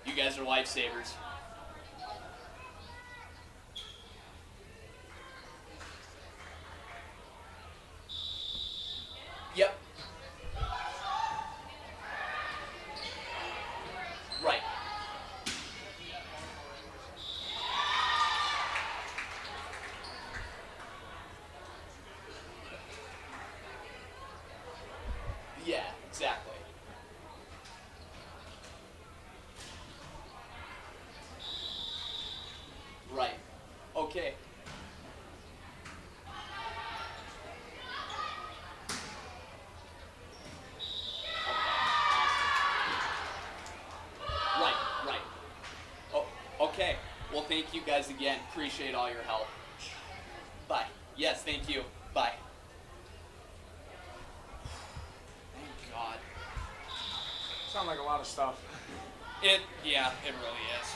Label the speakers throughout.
Speaker 1: You guys are lifesavers. Yep. Right. Yeah, exactly. Right. Okay. Right, right. Oh, okay. Well, thank you guys again. Appreciate all your help. Bye. Yes, thank you. Bye. Thank God.
Speaker 2: Sound like a lot of stuff.
Speaker 1: Yeah, it really is.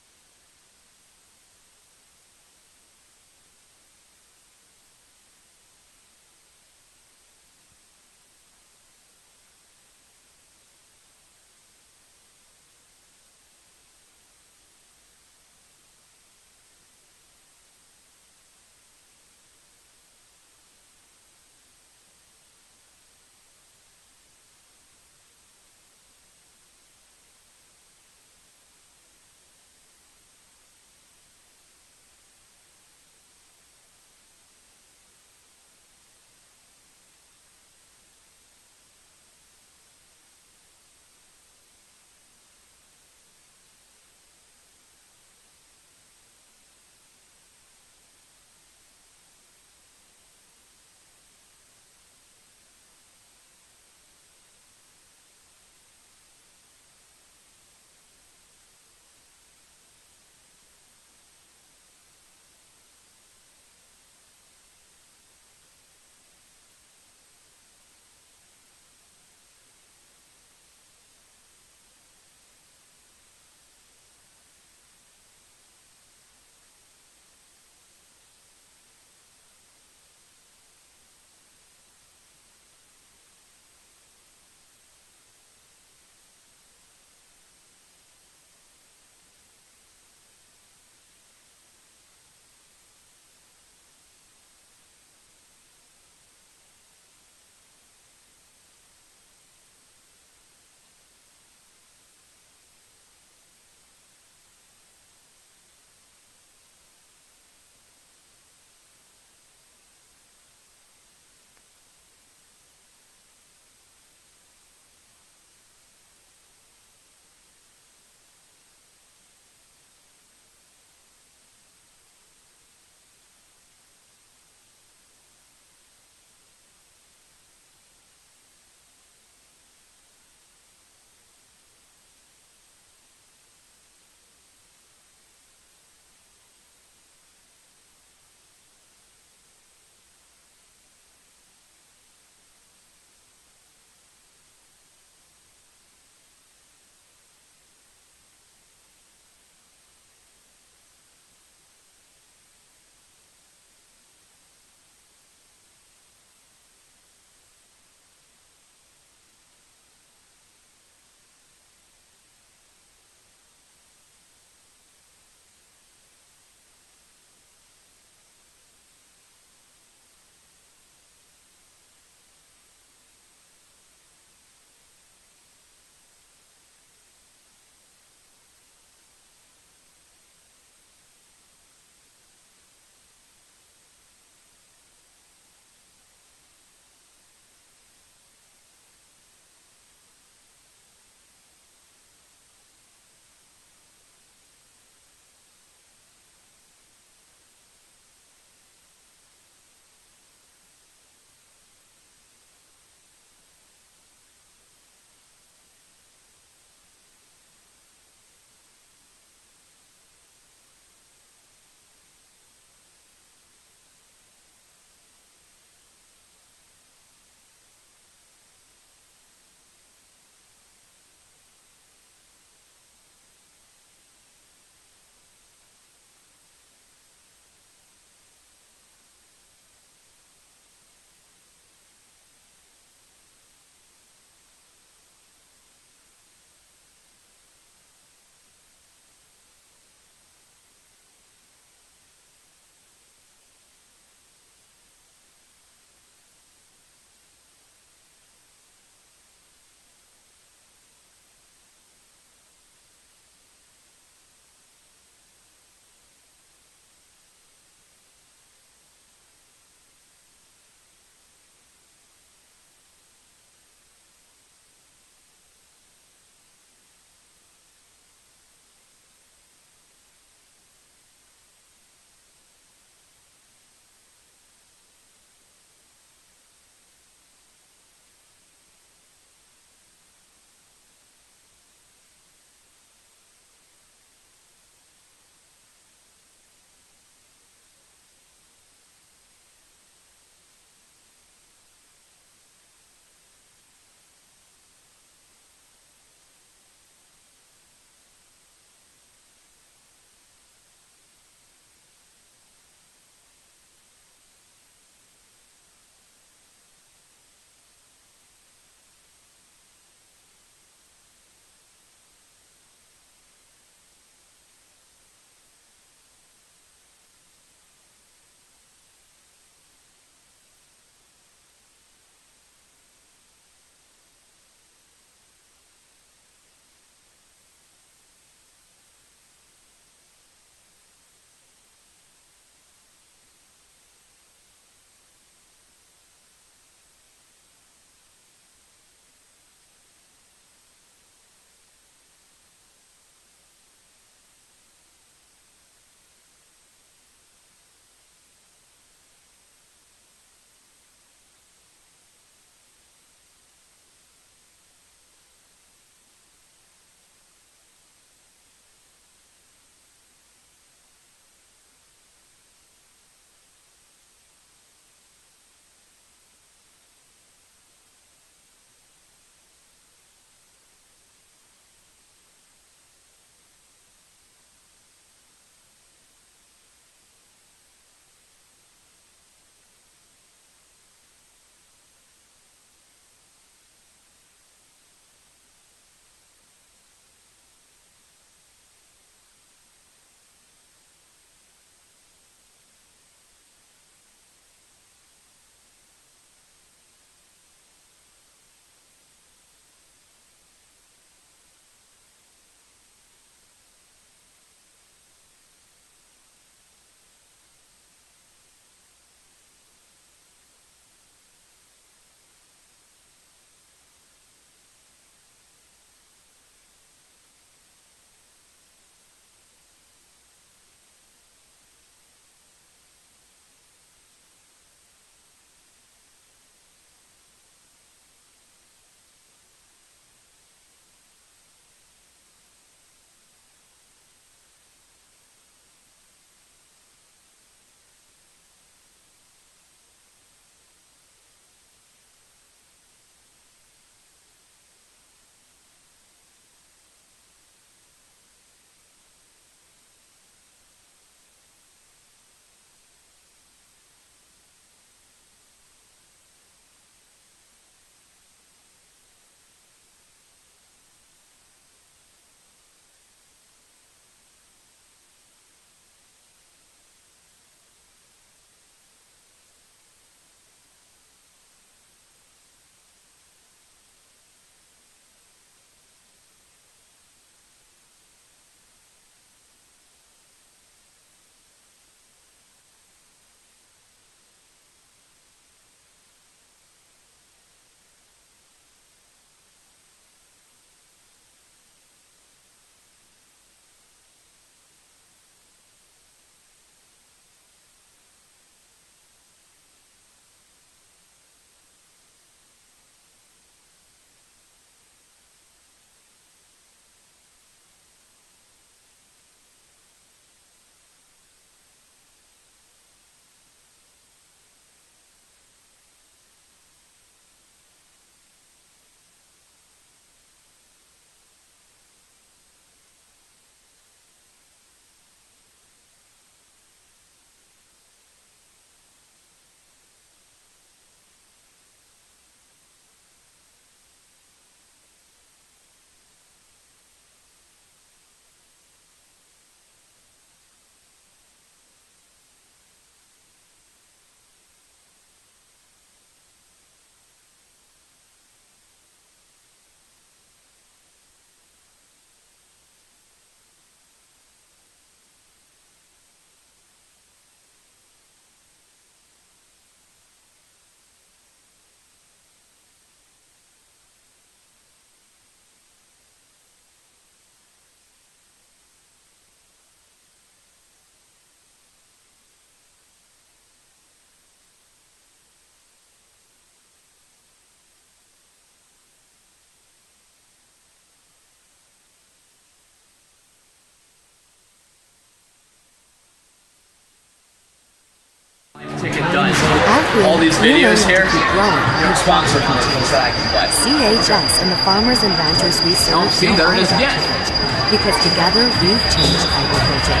Speaker 1: Ticket done.
Speaker 3: At Green,
Speaker 1: All these
Speaker 3: we
Speaker 1: videos
Speaker 3: learn
Speaker 1: here,
Speaker 3: how to keep growing and
Speaker 1: sponsor
Speaker 3: thriving.
Speaker 1: commercials that I can get.
Speaker 3: CHS and the farmers and ranchers we serve
Speaker 1: Oh, see,
Speaker 3: know
Speaker 1: there
Speaker 3: all
Speaker 1: it is
Speaker 3: about
Speaker 1: again.
Speaker 3: change. Because together we've changed agriculture.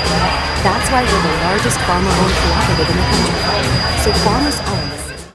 Speaker 3: That's why we're the largest farmer-owned cooperative in the country. So farmers own the system.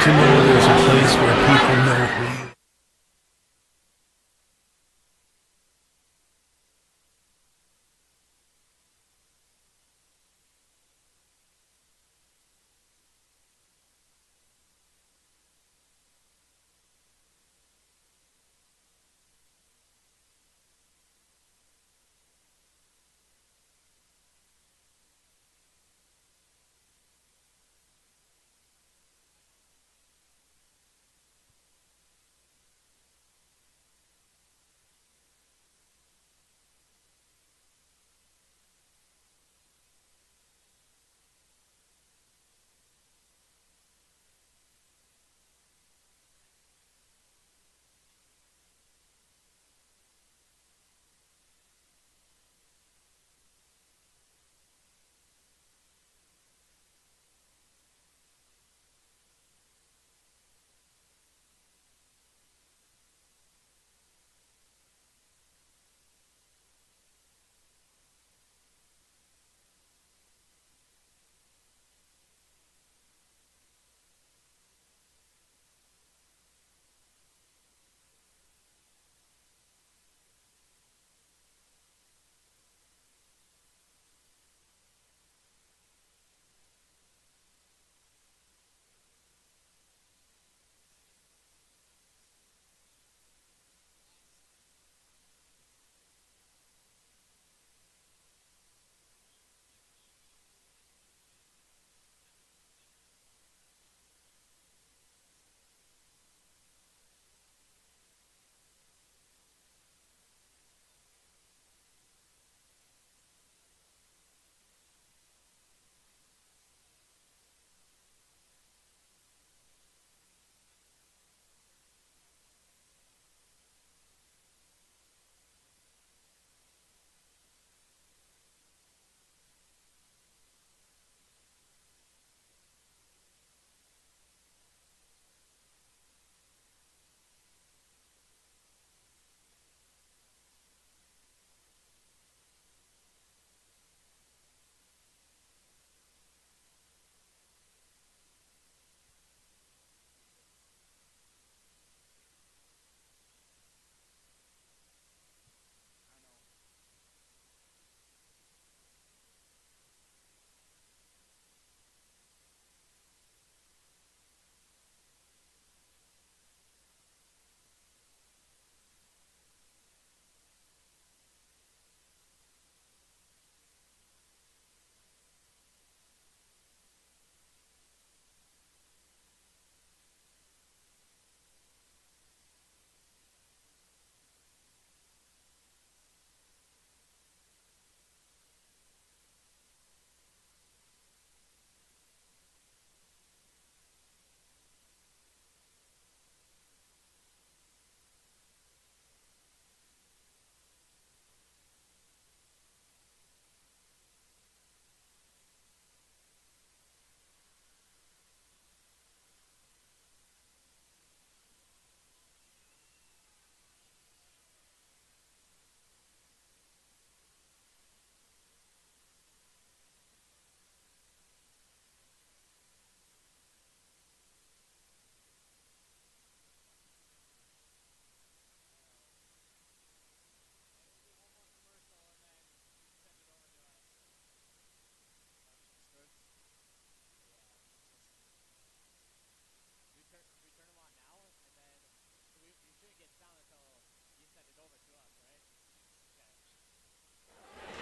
Speaker 4: to know there's a place where people know who you are.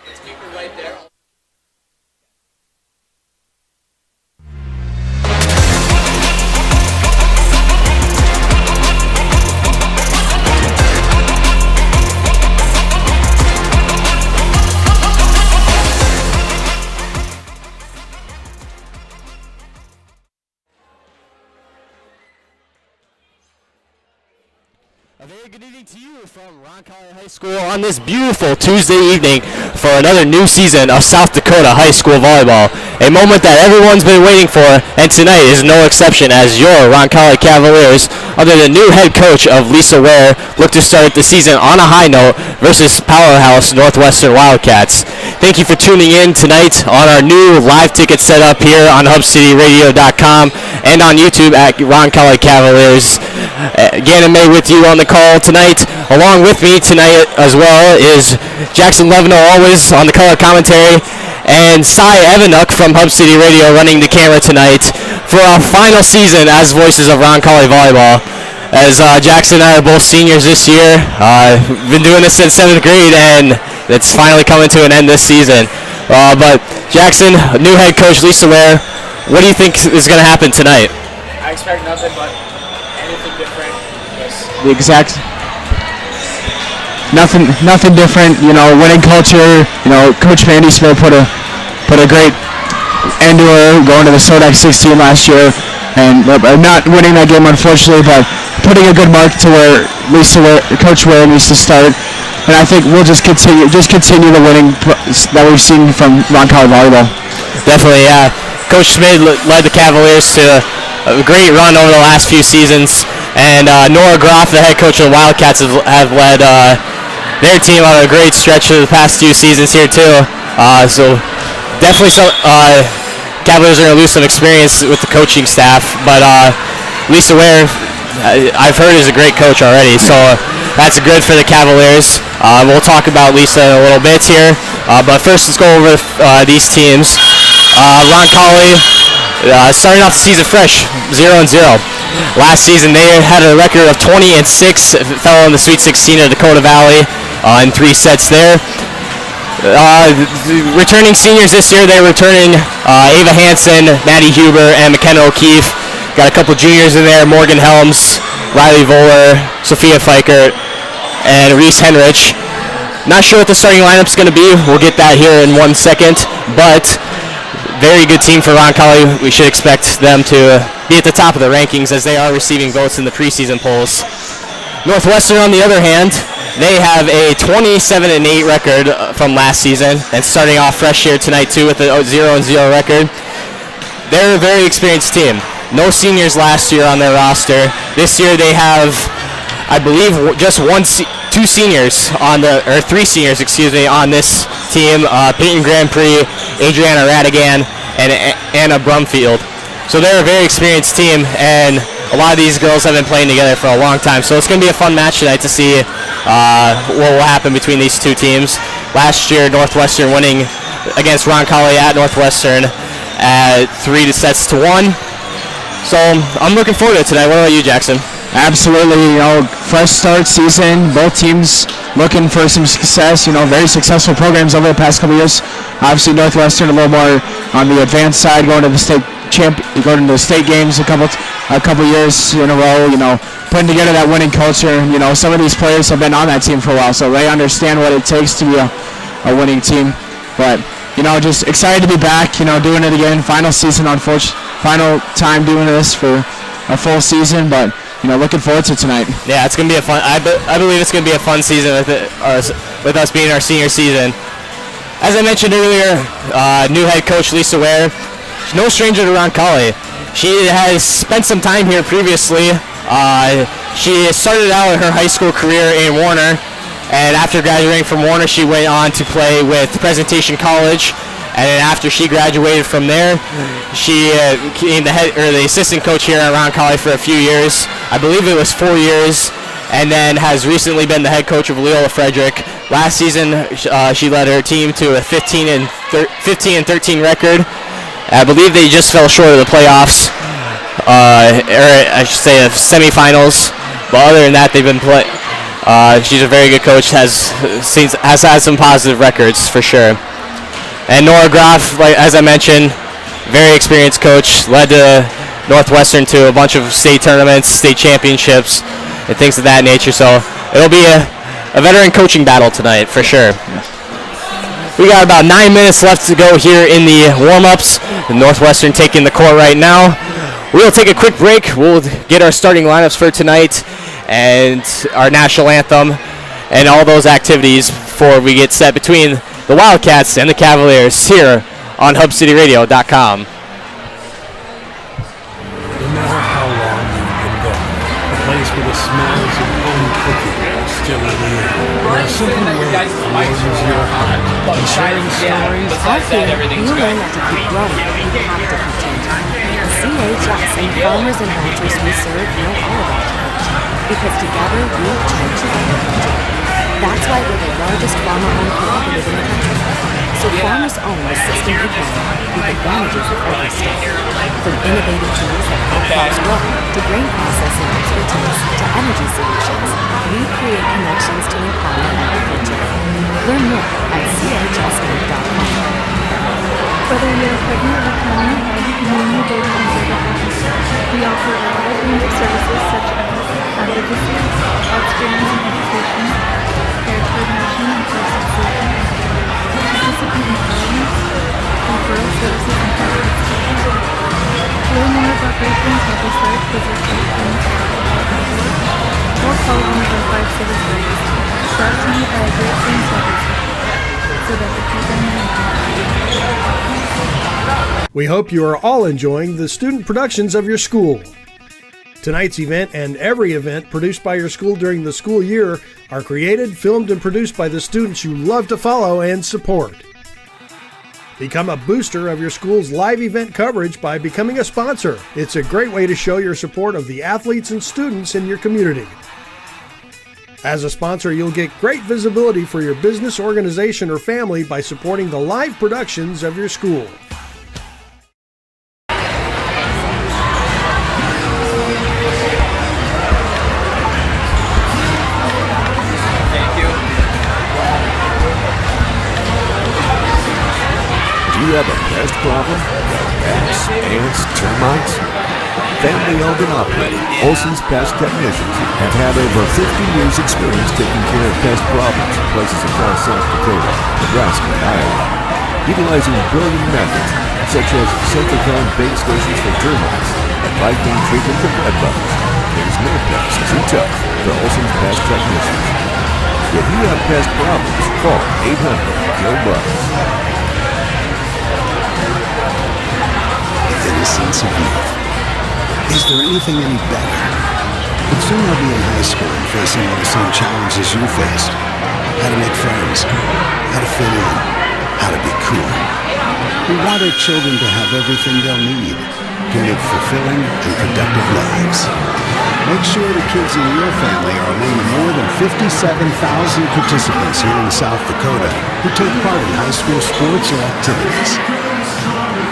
Speaker 1: Let's keep it right there.
Speaker 5: A very good evening to you from Roncalli High School on this beautiful Tuesday evening for another new season of South Dakota High School Volleyball. A moment that everyone's been waiting for, and tonight is no exception as your Roncalli Cavaliers, under the new head coach of Lisa Ware, look to start the season on a high note versus powerhouse Northwestern Wildcats. Thank you for tuning in tonight on our new live ticket setup here on HubCityRadio.com and on YouTube at Roncalli Cavaliers. Gannon May with you on the call tonight. Along with me tonight as well is Jackson Levino, always on the color commentary, and Cy Evanuk from Hub City Radio running the camera tonight for our final season as voices of Roncalli Volleyball. As Jackson and I are both seniors this year, been doing this since 7th grade, and it's finally coming to an end this season. But Jackson, new head coach Lisa Ware, what do you think is going to happen tonight?
Speaker 2: I expect nothing but anything different. The exact nothing different. You know, winning culture. You know, Coach Mandy Smith put a great end to her going to the SODAC 16 last year, and not winning that game unfortunately, but putting a good mark to where Coach Ware needs to start. And I think we'll just continue the winning that we've seen from Roncalli Volleyball.
Speaker 5: Definitely, yeah. Coach Smith led the Cavaliers to a great run over the last few seasons, and Nora Groff, the head coach of the Wildcats, have led their team on a great stretch of the past few seasons here too. So definitely some Cavaliers are going to lose some experience with the coaching staff, but Lisa Ware, I've heard, is a great coach already, so that's good for the Cavaliers. We'll talk about Lisa in a little bit here, but first let's go over these teams. Roncalli starting off the season fresh, 0-0. Last season they had a record of 20-6, fell in the Sweet 16 of Dakota Valley in 3 sets there. Returning seniors this year, they're returning Ava Hansen, Maddie Huber, and McKenna O'Keefe. Got a couple juniors in there, Morgan Helms, Riley Voller, Sophia Fikert, and Reese Henrich. Not sure what the starting lineup's going to be. We'll get that here in 1 second, but very good team for Roncalli. We should expect them to be at the top of the rankings as they are receiving votes in the preseason polls. Northwestern, on the other hand, they have a 27-8 record from last season, and starting off fresh here tonight too with a 0-0 record. They're a very experienced team. No seniors last year on their roster. This year they have, I believe, just three seniors on this team. Peyton Grand Prix, Adriana Radigan, and Anna Brumfield. So they're a very experienced team, and a lot of these girls have been playing together for a long time. So it's going to be a fun match tonight to see what will happen between these two teams. Last year, Northwestern winning against Roncalli at Northwestern at 3-1. So I'm looking forward to it tonight. What about you, Jackson?
Speaker 2: Absolutely, you know, fresh start season. Both teams looking for some success. You know, very successful programs over the past couple years. Obviously, Northwestern a little more on the advanced side, going to the state games a couple years in a row. You know, putting together that winning culture. You know, some of these players have been on that team for a while, so they understand what it takes to be a winning team. But you know, just excited to be back. You know, doing it again. Final season, final time doing this for a full season, but you know, looking forward to tonight.
Speaker 5: Yeah, it's gonna be a fun. I believe it's gonna be a fun season with us being our senior season. As I mentioned earlier, new head coach Lisa Ware, she's no stranger to Roncalli. She has spent some time here previously. She started out her high school career in Warner, and after graduating from Warner, she went on to play with Presentation College. And then after she graduated from there, she became the assistant coach here at Roncalli for a few years. I believe it was 4 years, and then has recently been the head coach of Leola Frederick. Last season, she led her team to a 15-13 record. I believe they just fell short of the playoffs, or I should say of semifinals. But other than that, they've been playing. She's a very good coach. Has had some positive records for sure. And Nora Groff, as I mentioned, very experienced coach, led to Northwestern to a bunch of state tournaments, state championships, and things of that nature. So it'll be a veteran coaching battle tonight for sure. We got about 9 minutes left to go here in the warm-ups. Northwestern taking the court right now. We'll take a quick break. We'll get our starting lineups for tonight and our national anthem and all those activities before we get set between the Wildcats and the Cavaliers here on HubCityRadio.com.
Speaker 4: No matter how long you've been gone, a place where the smell smells of home cooking are still in the air. There are simple ways to warm your heart. And sharing stories.
Speaker 3: Out here, you learn that to keep growing, you have to keep changing. CHS and farmers and ranchers we serve know all about change, because together we change agriculture. That's why we're the largest farmer-owned cooperative in the country. So farmers own the system we run with advantages at every step. From innovative tools that help crops grow, to grain processing expertise, to energy solutions, we create connections to empower agriculture. Learn more at chsinc.com.
Speaker 6: Whether you're pregnant or pregnant, new baby we offer a wide range of services such as advocacy, experience in education, hair coordination and personal safety, participant empowerment, referral services and practice. Learn more about great things help us start visit or call one of our 5 service lines brought to you by Great Things Help Us so that the program
Speaker 7: We hope you are all enjoying the student productions of your school. Tonight's event and every event produced by your school during the school year are created, filmed, and produced by the students you love to follow and support. Become a booster of your school's live event coverage by becoming a sponsor. It's a great way to show your support of the athletes and students in your community. As a sponsor, you'll get great visibility for your business, organization, or family by supporting the live productions of your school.
Speaker 8: Do you have a pest problem? Rats, ants, termites? Family-owned and operated, Olson's Pest Technicians have had over 50 years' experience taking care of pest problems in places across South Dakota, Nebraska, and Iowa. Utilizing brilliant methods such as Synchrotron bait stations for termites and light-beam treatment for bed bugs, there's no pest too tough for Olson's Pest Technicians. If you have pest problems, call 800-KILL-BUGS.
Speaker 9: Innocence of youth. Is there anything any better? But soon they'll be in high school and facing all the same challenges you faced. How to make friends, how to fit in, how to be cool. We want our children to have everything they'll need to live fulfilling and productive lives. Make sure the kids in your family are among the more than 57,000 participants here in South Dakota who take part in high school sports or activities.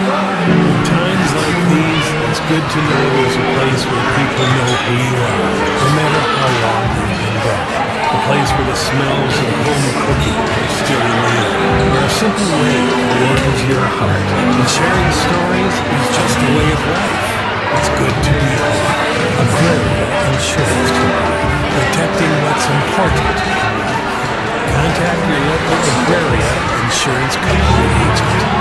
Speaker 4: In times like these, it's good to know there's a place where people know who you are, no matter how long you've been gone. A place where the smells of home cooking are still in the air. Where a simple way warms your heart. And sharing stories is just a way of life. It's good to be Agraria Insurance Company, protecting what's important. Contact your local Agraria Insurance Company agent.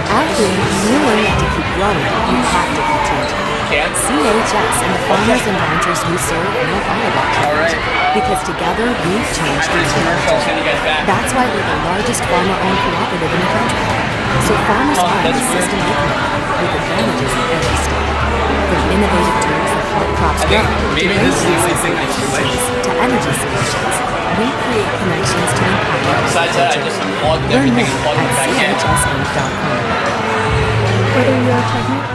Speaker 3: Out here, you learn that to keep growing, you have to keep changing. CHS and the farmers and ranchers we serve know all about change. Because together, we've changed agriculture. That's why we're the largest farmer-owned cooperative in the country. So farmers own the system we run with advantages at every step. From innovative tools that help crops grow, to grain processing expertise, to energy solutions, we create connections to empower agriculture. Learn more at chsinc.com.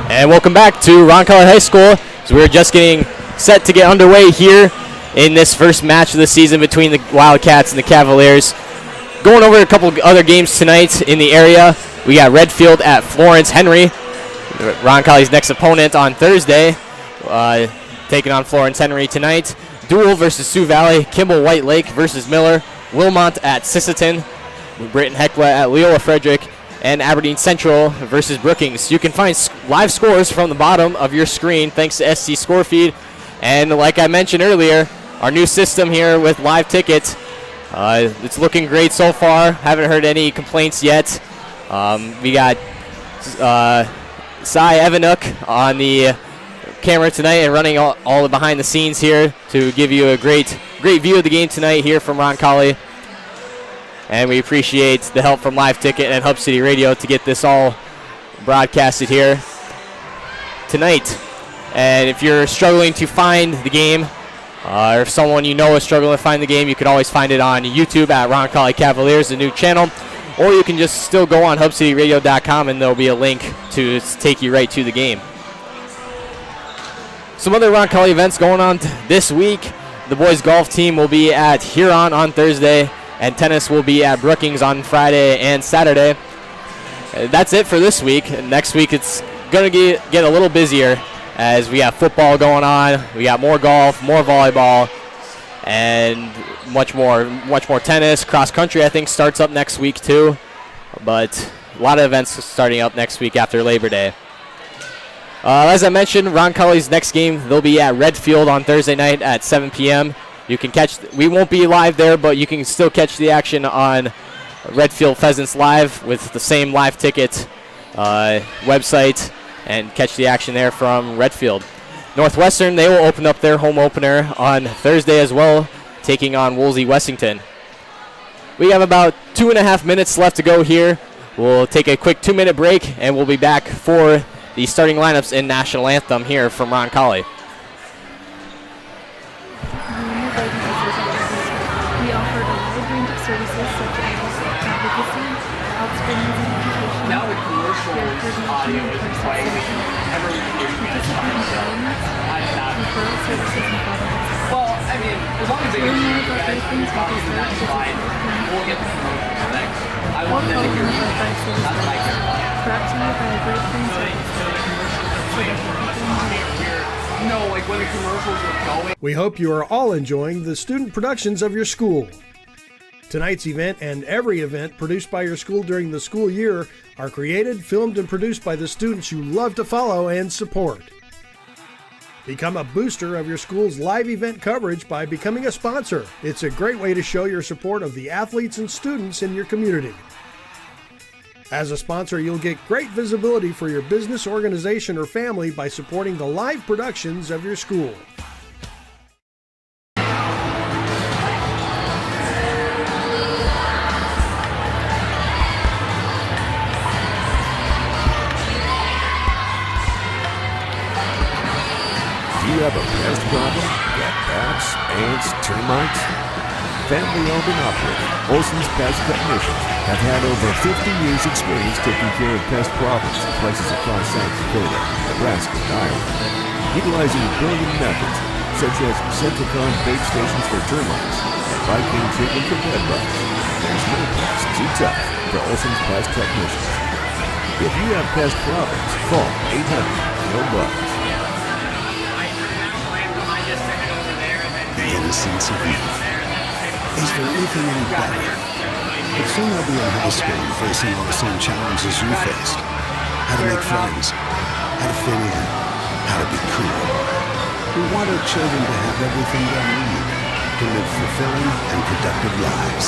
Speaker 5: And welcome back to Roncalli High School. So we're just getting set to get underway here in this first match of the season between the Wildcats and the Cavaliers. Going over a couple other games tonight in the area. We got Redfield at Florence Henry, Roncalli's next opponent on Thursday, taking on Florence Henry tonight. Dual versus Sioux Valley, Kimball White Lake versus Miller, Wilmot at Sisseton, Britton Hecla at Leola Frederick, and Aberdeen Central versus Brookings. You can find live scores from the bottom of your screen thanks to SC Scorefeed. And like I mentioned earlier, our new system here with live tickets, it's looking great so far. Haven't heard any complaints yet. We got Cy Evanuk on the camera tonight and running all the behind the scenes here to give you a great view of the game tonight here from Roncalli. And we appreciate the help from Live Ticket and Hub City Radio to get this all broadcasted here. Tonight, And if you're struggling to find the game, or if someone you know is struggling to find the game, you can always find it on YouTube at Roncalli Cavaliers, the new channel. Or you can just still go on hubcityradio.com and there'll be a link to take you right to the game. Some other Roncalli events going on this week. The boys golf team will be at Huron on Thursday, and tennis will be at Brookings on Friday and Saturday. That's it for this week. Next week it's going to get a little busier as we have football going on. We got more golf, more volleyball, and much more tennis. Cross country I think starts up next week too, but a lot of events starting up next week after Labor Day. As I mentioned, Roncalli's next game, they'll be at Redfield on Thursday night at 7 p.m. You can we won't be live there, but you can still catch the action on Redfield Pheasants Live with the same live ticket website and catch the action there from Redfield. Northwestern, they will open up their home opener on Thursday as well, taking on Woolsey Wessington. We have about 2.5 minutes left to go here. We'll take a quick 2-minute break, and we'll be back for the starting lineups in National Anthem here from Roncalli.
Speaker 6: We offer a wide range of services such as advocacy, outstanding education,
Speaker 1: Now the commercial audio is quite
Speaker 6: referral services, and follow-up.
Speaker 1: well, I mean, as long as they
Speaker 6: Learn
Speaker 1: can
Speaker 6: more about great things we do for
Speaker 1: that's fine. We'll get the commercial next. I
Speaker 6: or
Speaker 1: want them
Speaker 6: call
Speaker 1: to hear
Speaker 6: one of
Speaker 1: you.
Speaker 6: our 5 service
Speaker 1: That's what I care about.
Speaker 6: brought to you by a great friend service.
Speaker 1: No, like when the commercials are going.
Speaker 7: We hope you are all enjoying the student productions of your school. Tonight's event and every event produced by your school during the school year are created, filmed, and produced by the students you love to follow and support. Become a booster of your school's live event coverage by becoming a sponsor. It's a great way to show your support of the athletes and students in your community. As a sponsor, you'll get great visibility for your business, organization, or family by supporting the live productions of your school.
Speaker 8: Do you have a pest problem? Got bats, ants, termites? Family owned and operated, Olson's Pest Technicians have had over 50 years experience taking care of pest problems in places across South Dakota, Nebraska, and Iowa. Utilizing brilliant methods such as Centricon bait stations for termites and Viking treatment for bed bugs, there's no pest too tough for Olson's Pest Technicians. If you have pest problems, call 800-NO-BUGS.
Speaker 9: The innocence of youth. Is there anything any better? But soon they'll be in high school and facing all the same challenges you faced. How to make friends, how to fit in, how to be cool. We want our children to have everything they need to live fulfilling and productive lives.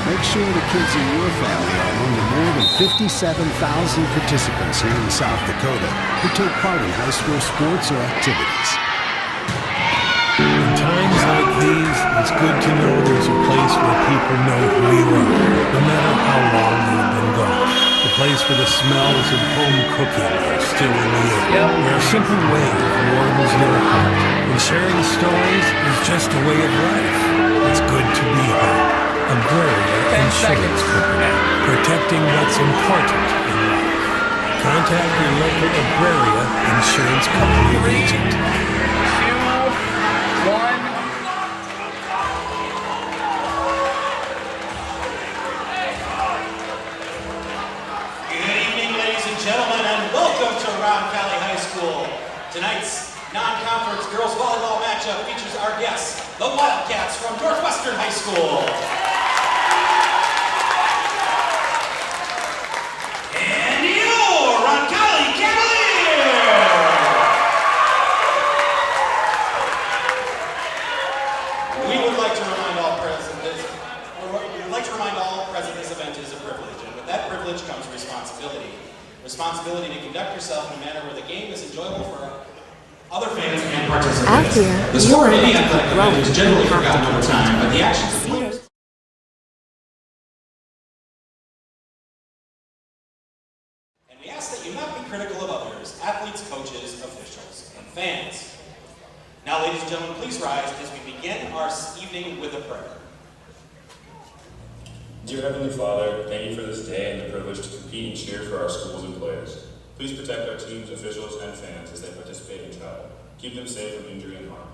Speaker 9: Make sure the kids in your family are among the more than 57,000 participants here in South Dakota who take part in high school sports or activities.
Speaker 4: In times like these, it's good to know there's a place where people know who you are, no matter how long you've been gone. A place where the smells of home cooking are still in the air, where a simple wave warms your heart, and sharing stories is just a way of life. It's good to be home. Agraria Insurance Company, protecting what's important in life. Contact your local Agraria Insurance Company agent.
Speaker 1: 2, 1.
Speaker 10: Good evening, ladies and gentlemen, and welcome to Roncalli High School. Tonight's non-conference girls volleyball matchup features our guests, the Wildcats from Northwestern High School. And your Roncalli Cavaliers. We would like to remind all present this event is a privilege, and with that privilege comes responsibility. Responsibility to conduct yourself in a manner where the game is enjoyable for other fans and participants.
Speaker 3: Out here,
Speaker 10: The
Speaker 3: you
Speaker 10: sport of
Speaker 3: learn
Speaker 10: any
Speaker 3: to keep
Speaker 10: athletic
Speaker 3: growing.
Speaker 10: event is generally
Speaker 3: You have to
Speaker 10: forgotten over time, but the actions of players. And we ask that you not be critical of others, athletes, coaches, officials, and fans. Now, ladies and gentlemen, please rise as we begin our evening with a prayer.
Speaker 11: Dear Heavenly Father, thank you for this day and the privilege to compete and cheer for our schools and players. Please protect our teams, officials, and fans as they participate in travel. Keep them safe from injury and harm.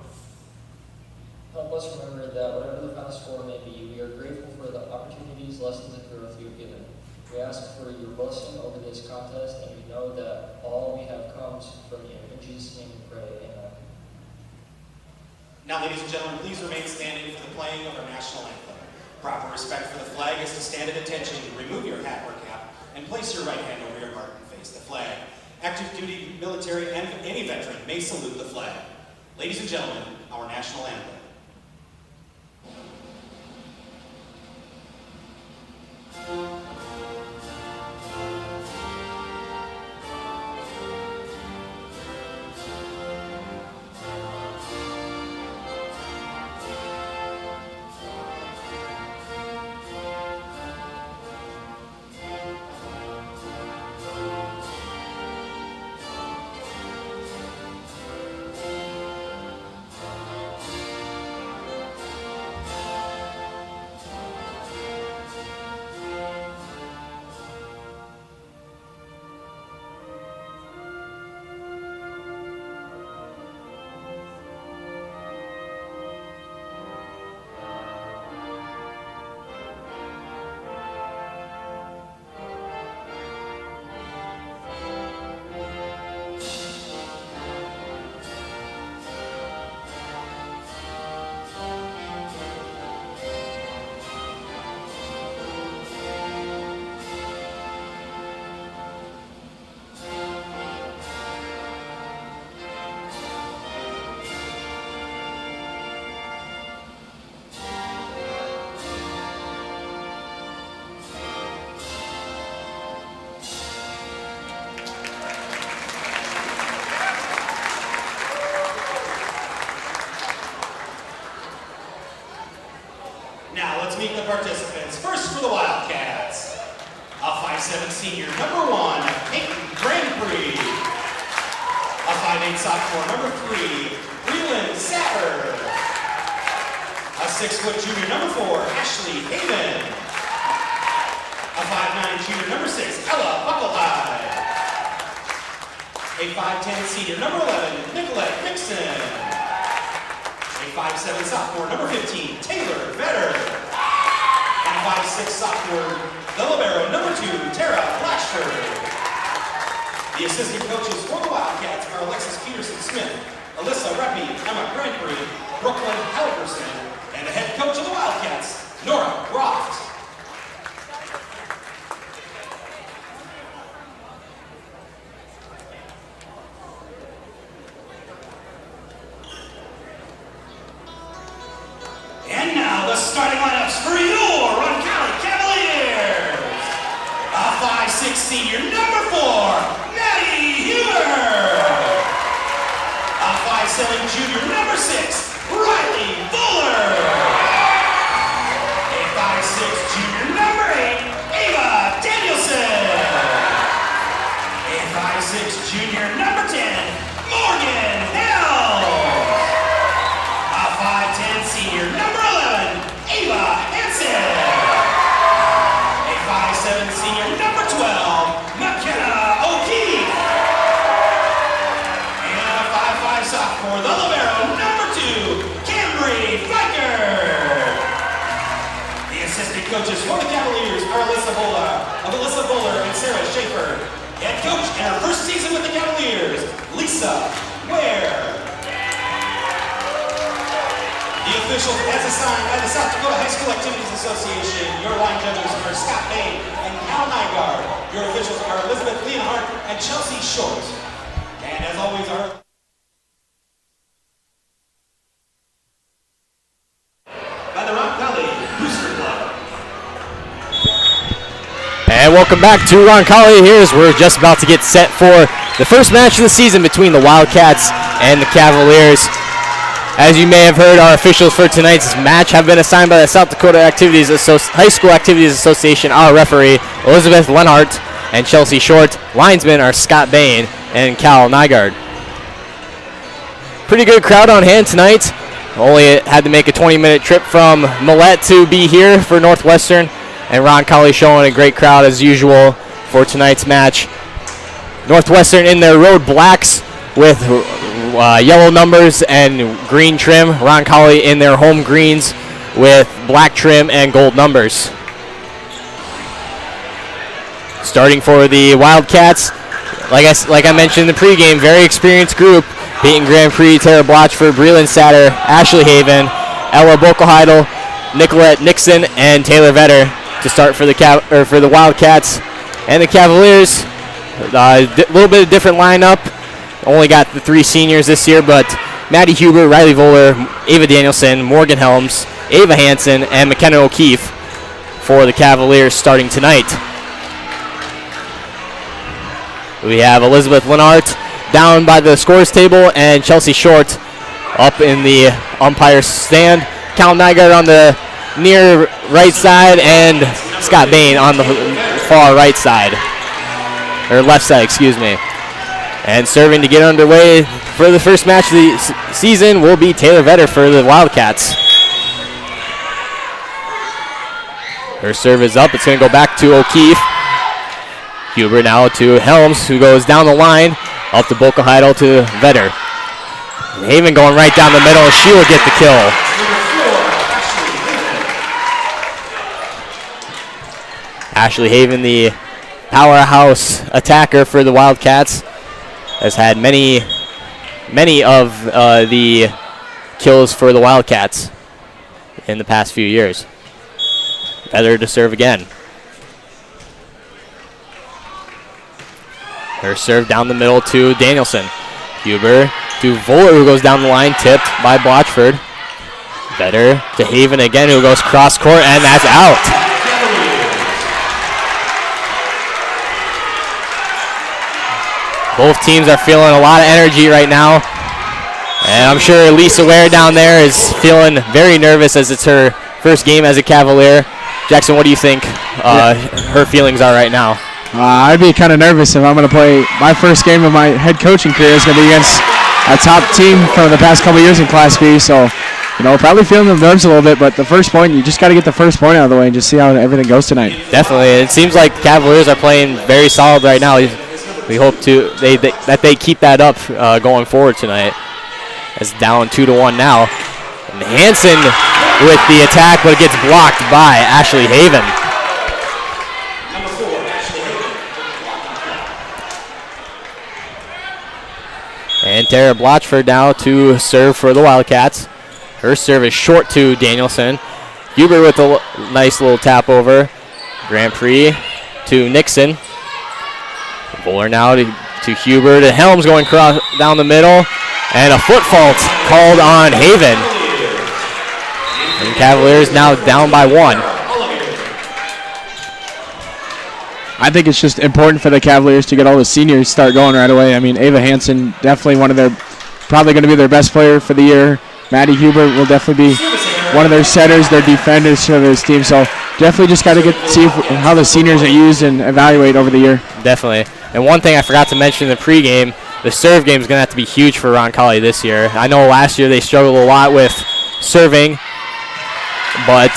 Speaker 12: Help us remember that whatever the path forward may be, we are grateful for the opportunities, lessons, and growth you have given. We ask for your blessing over this contest, and we know that all we have comes from you. In Jesus' name we pray, amen.
Speaker 10: Now, ladies and gentlemen, please remain standing for the playing of our national anthem. Proper respect for the flag is to stand at attention, remove your hat or cap, and place your right hand over your heart and face the flag. Active duty, military, and any veteran may salute the flag. Ladies and gentlemen, our national anthem. Meet the participants. First for the Wildcats, a 5'7" senior, number 1, Peyton Grand Prix. A 5'8" sophomore, number 3, Breland Satter. A 6' junior, number 4, Ashley Haven. A 5'9" junior, number 6, Ella Bucklehide. A 5'10" senior, number 11, Nicolette Nixon. A 5'7" sophomore, number 15, Taylor Vetter. 5'6" sophomore, the libero, number 2, Tara Blatchford. The assistant coaches for the Wildcats are Alexis Peterson-Smith, Alyssa Reppy, Emma Grandbury, Brooklyn Halverson, and the head coach of the Wildcats, Nora Groft. And now the starting lineups for your Roncalli Cavaliers. A 5'6" senior, number 4, Maddie Huber. A 5'7" junior, number 6, Riley Fuller. A 5'6" junior, number 8, Ava Danielson. A 5'6" junior, number 10, Morgan Hill. A 5'10" senior, number 11, Ava Hansen. A 5'7" senior, number 12, McKenna O'Keefe. And a 5'5" sophomore, the libero, number 2, Cambry Fiker. The assistant coaches for the Cavaliers are Alyssa Bowler and Sarah Schaefer. Head coach in her first season with the Cavaliers, Lisa Ware. The officials, as assigned by the South Dakota High School Activities Association, your line judges are Scott Bain and Cal Nygaard. Your officials are Elizabeth Leonhardt and Chelsea Short. And as always, by the Roncalli Booster Club.
Speaker 5: And welcome back to Roncalli here as we're just about to get set for the first match of the season between the Wildcats and the Cavaliers. As you may have heard, our officials for tonight's match have been assigned by the South Dakota High School Activities Association. Our referee, Elizabeth Lenhart and Chelsea Short. Linesmen are Scott Bain and Cal Nygaard. pretty good crowd on hand tonight. Only had to make a 20-minute trip from Millette to be here for Northwestern, and Roncalli showing a great crowd as usual for tonight's match. Northwestern in their road blacks with yellow numbers and green trim. Roncalli in their home greens with black trim and gold numbers. Starting for the Wildcats, like I mentioned in the pregame, very experienced group. Peyton Grand Prix, Tara Blatchford, Breland Satter, Ashley Haven, Ella Bokelheidel, Nicolette Nixon, and Taylor Vetter to start for the Wildcats. And the Cavaliers, a little bit of different lineup. Only got the 3 seniors this year, but Maddie Huber, Riley Voller, Ava Danielson, Morgan Helms, Ava Hansen, and McKenna O'Keefe for the Cavaliers starting tonight. We have Elizabeth Lenart down by the scores table and Chelsea Short up in the umpire stand. Cal Nygaard on the near right side and Scott Bain on the far right side, or left side, excuse me. And serving to get underway for the first match of the season will be Taylor Vetter for the Wildcats. Her serve is up. It's going to go back to O'Keefe. Huber now to Helms, who goes down the line. Up to Bokelheidel to Vetter. Haven going right down the middle. She will get the kill. Ashley Haven, the powerhouse attacker for the Wildcats, has had many of the kills for the Wildcats in the past few years. Vetter to serve again. Her serve down the middle to Danielson. Huber to Voller, who goes down the line, tipped by Blatchford. Vetter to Haven again, who goes cross court, and that's out. Both teams are feeling a lot of energy right now. And I'm sure Lisa Ware down there is feeling very nervous as it's her first game as a Cavalier. Jackson, what do you think her feelings are right now?
Speaker 2: I'd be kind of nervous if I'm going to play my first game of my head coaching career is going to be against a top team from the past couple years in Class B. So, probably feeling the nerves a little bit, but the first point, you just got to get the first point out of the way and just see how everything goes tonight.
Speaker 5: Definitely. It seems like Cavaliers are playing very solid right now. We hope that they keep that up going forward tonight. It's down 2-1 now. And Hansen with the attack, but it gets blocked by Ashley Haven. And Tara Blatchford now to serve for the Wildcats. Her serve is short to Danielson. Huber with a nice little tap over. Grand Prix to Nixon. Bowler now to Huber, to Helms going down the middle. And a foot fault called on Haven. And Cavaliers now down by 1.
Speaker 2: I think it's just important for the Cavaliers to get all the seniors start going right away. I mean, Ava Hansen, definitely probably going to be their best player for the year. Maddie Huber will definitely be one of their setters, their defenders for this team. So definitely just got to see how the seniors are used and evaluate over the year.
Speaker 5: Definitely. And one thing I forgot to mention in the pregame, the serve game is going to have to be huge for Roncalli this year. I know last year they struggled a lot with serving, but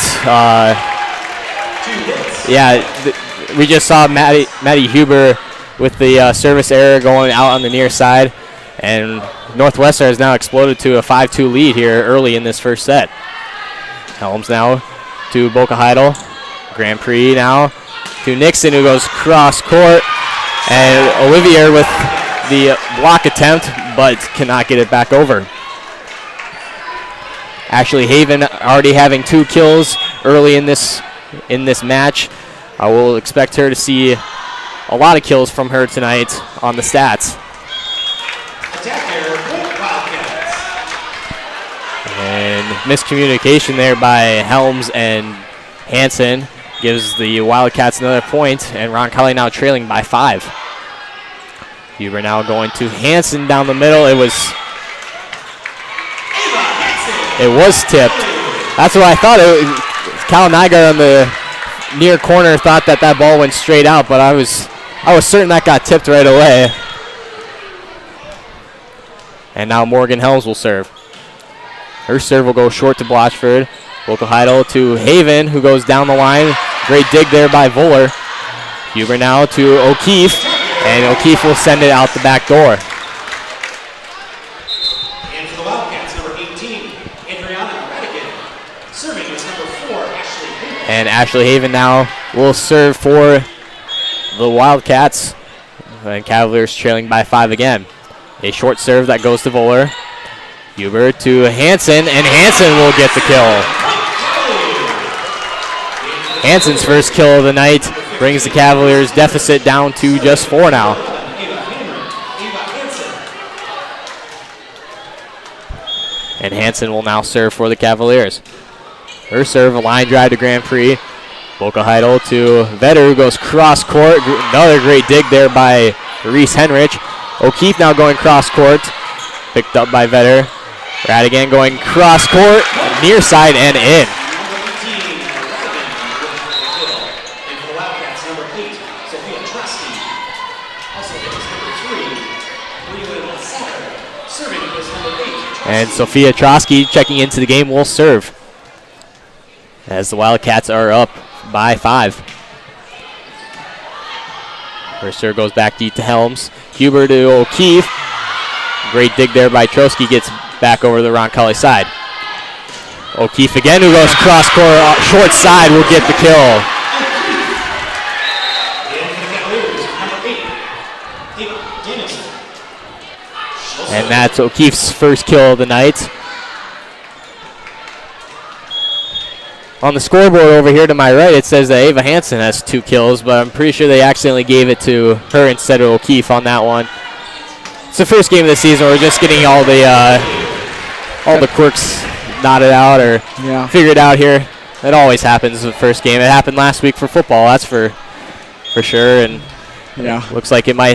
Speaker 5: we just saw Maddie Huber with the service error going out on the near side, and Northwestern has now exploded to a 5-2 lead here early in this first set. Helms now to Bokelheidel. Grand Prix now to Nixon, who goes cross court, and Olivier with the block attempt, but cannot get it back over. Ashley Haven already having 2 kills early in this match. I will expect her to see a lot of kills from her tonight on the stats. And miscommunication there by Helms and Hansen gives the Wildcats another point, and Roncalli now trailing by 5. Huber now going to Hansen down the middle. It was tipped. That's what I thought. Cal Nygaard on the near corner thought that ball went straight out, but I was certain that got tipped right away. And now Morgan Helms will serve. Her serve will go short to Blatchford. Local Heidel to Haven, who goes down the line. Great dig there by Voller. Huber now to O'Keefe, and O'Keefe will send it out the back door.
Speaker 10: And for the Wildcats, number 18, Adriana Redigan. Serving is number 4, Ashley Haven.
Speaker 5: And Ashley Haven now will serve for the Wildcats. And Cavaliers trailing by 5 again. A short serve that goes to Voller. Huber to Hansen, and Hansen will get the kill. Hansen's first kill of the night brings the Cavaliers deficit down to just 4 now. And Hansen will now serve for the Cavaliers. Her serve, a line drive to Grand Prix. Boca Heidel to Vetter, who goes cross court. Another great dig there by Reese Henrich. O'Keefe now going cross court. Picked up by Vetter. Radigan going cross court, near side and in. And Sophia Trosky checking into the game will serve as the Wildcats are up by 5. First serve goes back deep to Helms. Huber to O'Keefe. Great dig there by Trosky, gets back over the Roncalli side. O'Keefe again, who goes cross court, short side, will get the kill. And that's O'Keefe's first kill of the night. On the scoreboard over here to my right, it says that Ava Hansen has 2 kills, but I'm pretty sure they accidentally gave it to her instead of O'Keefe on that one. It's the first game of the season. We're just getting all the quirks knotted out or figured out here. It always happens the first game. It happened last week for football, that's for sure. And it looks like it might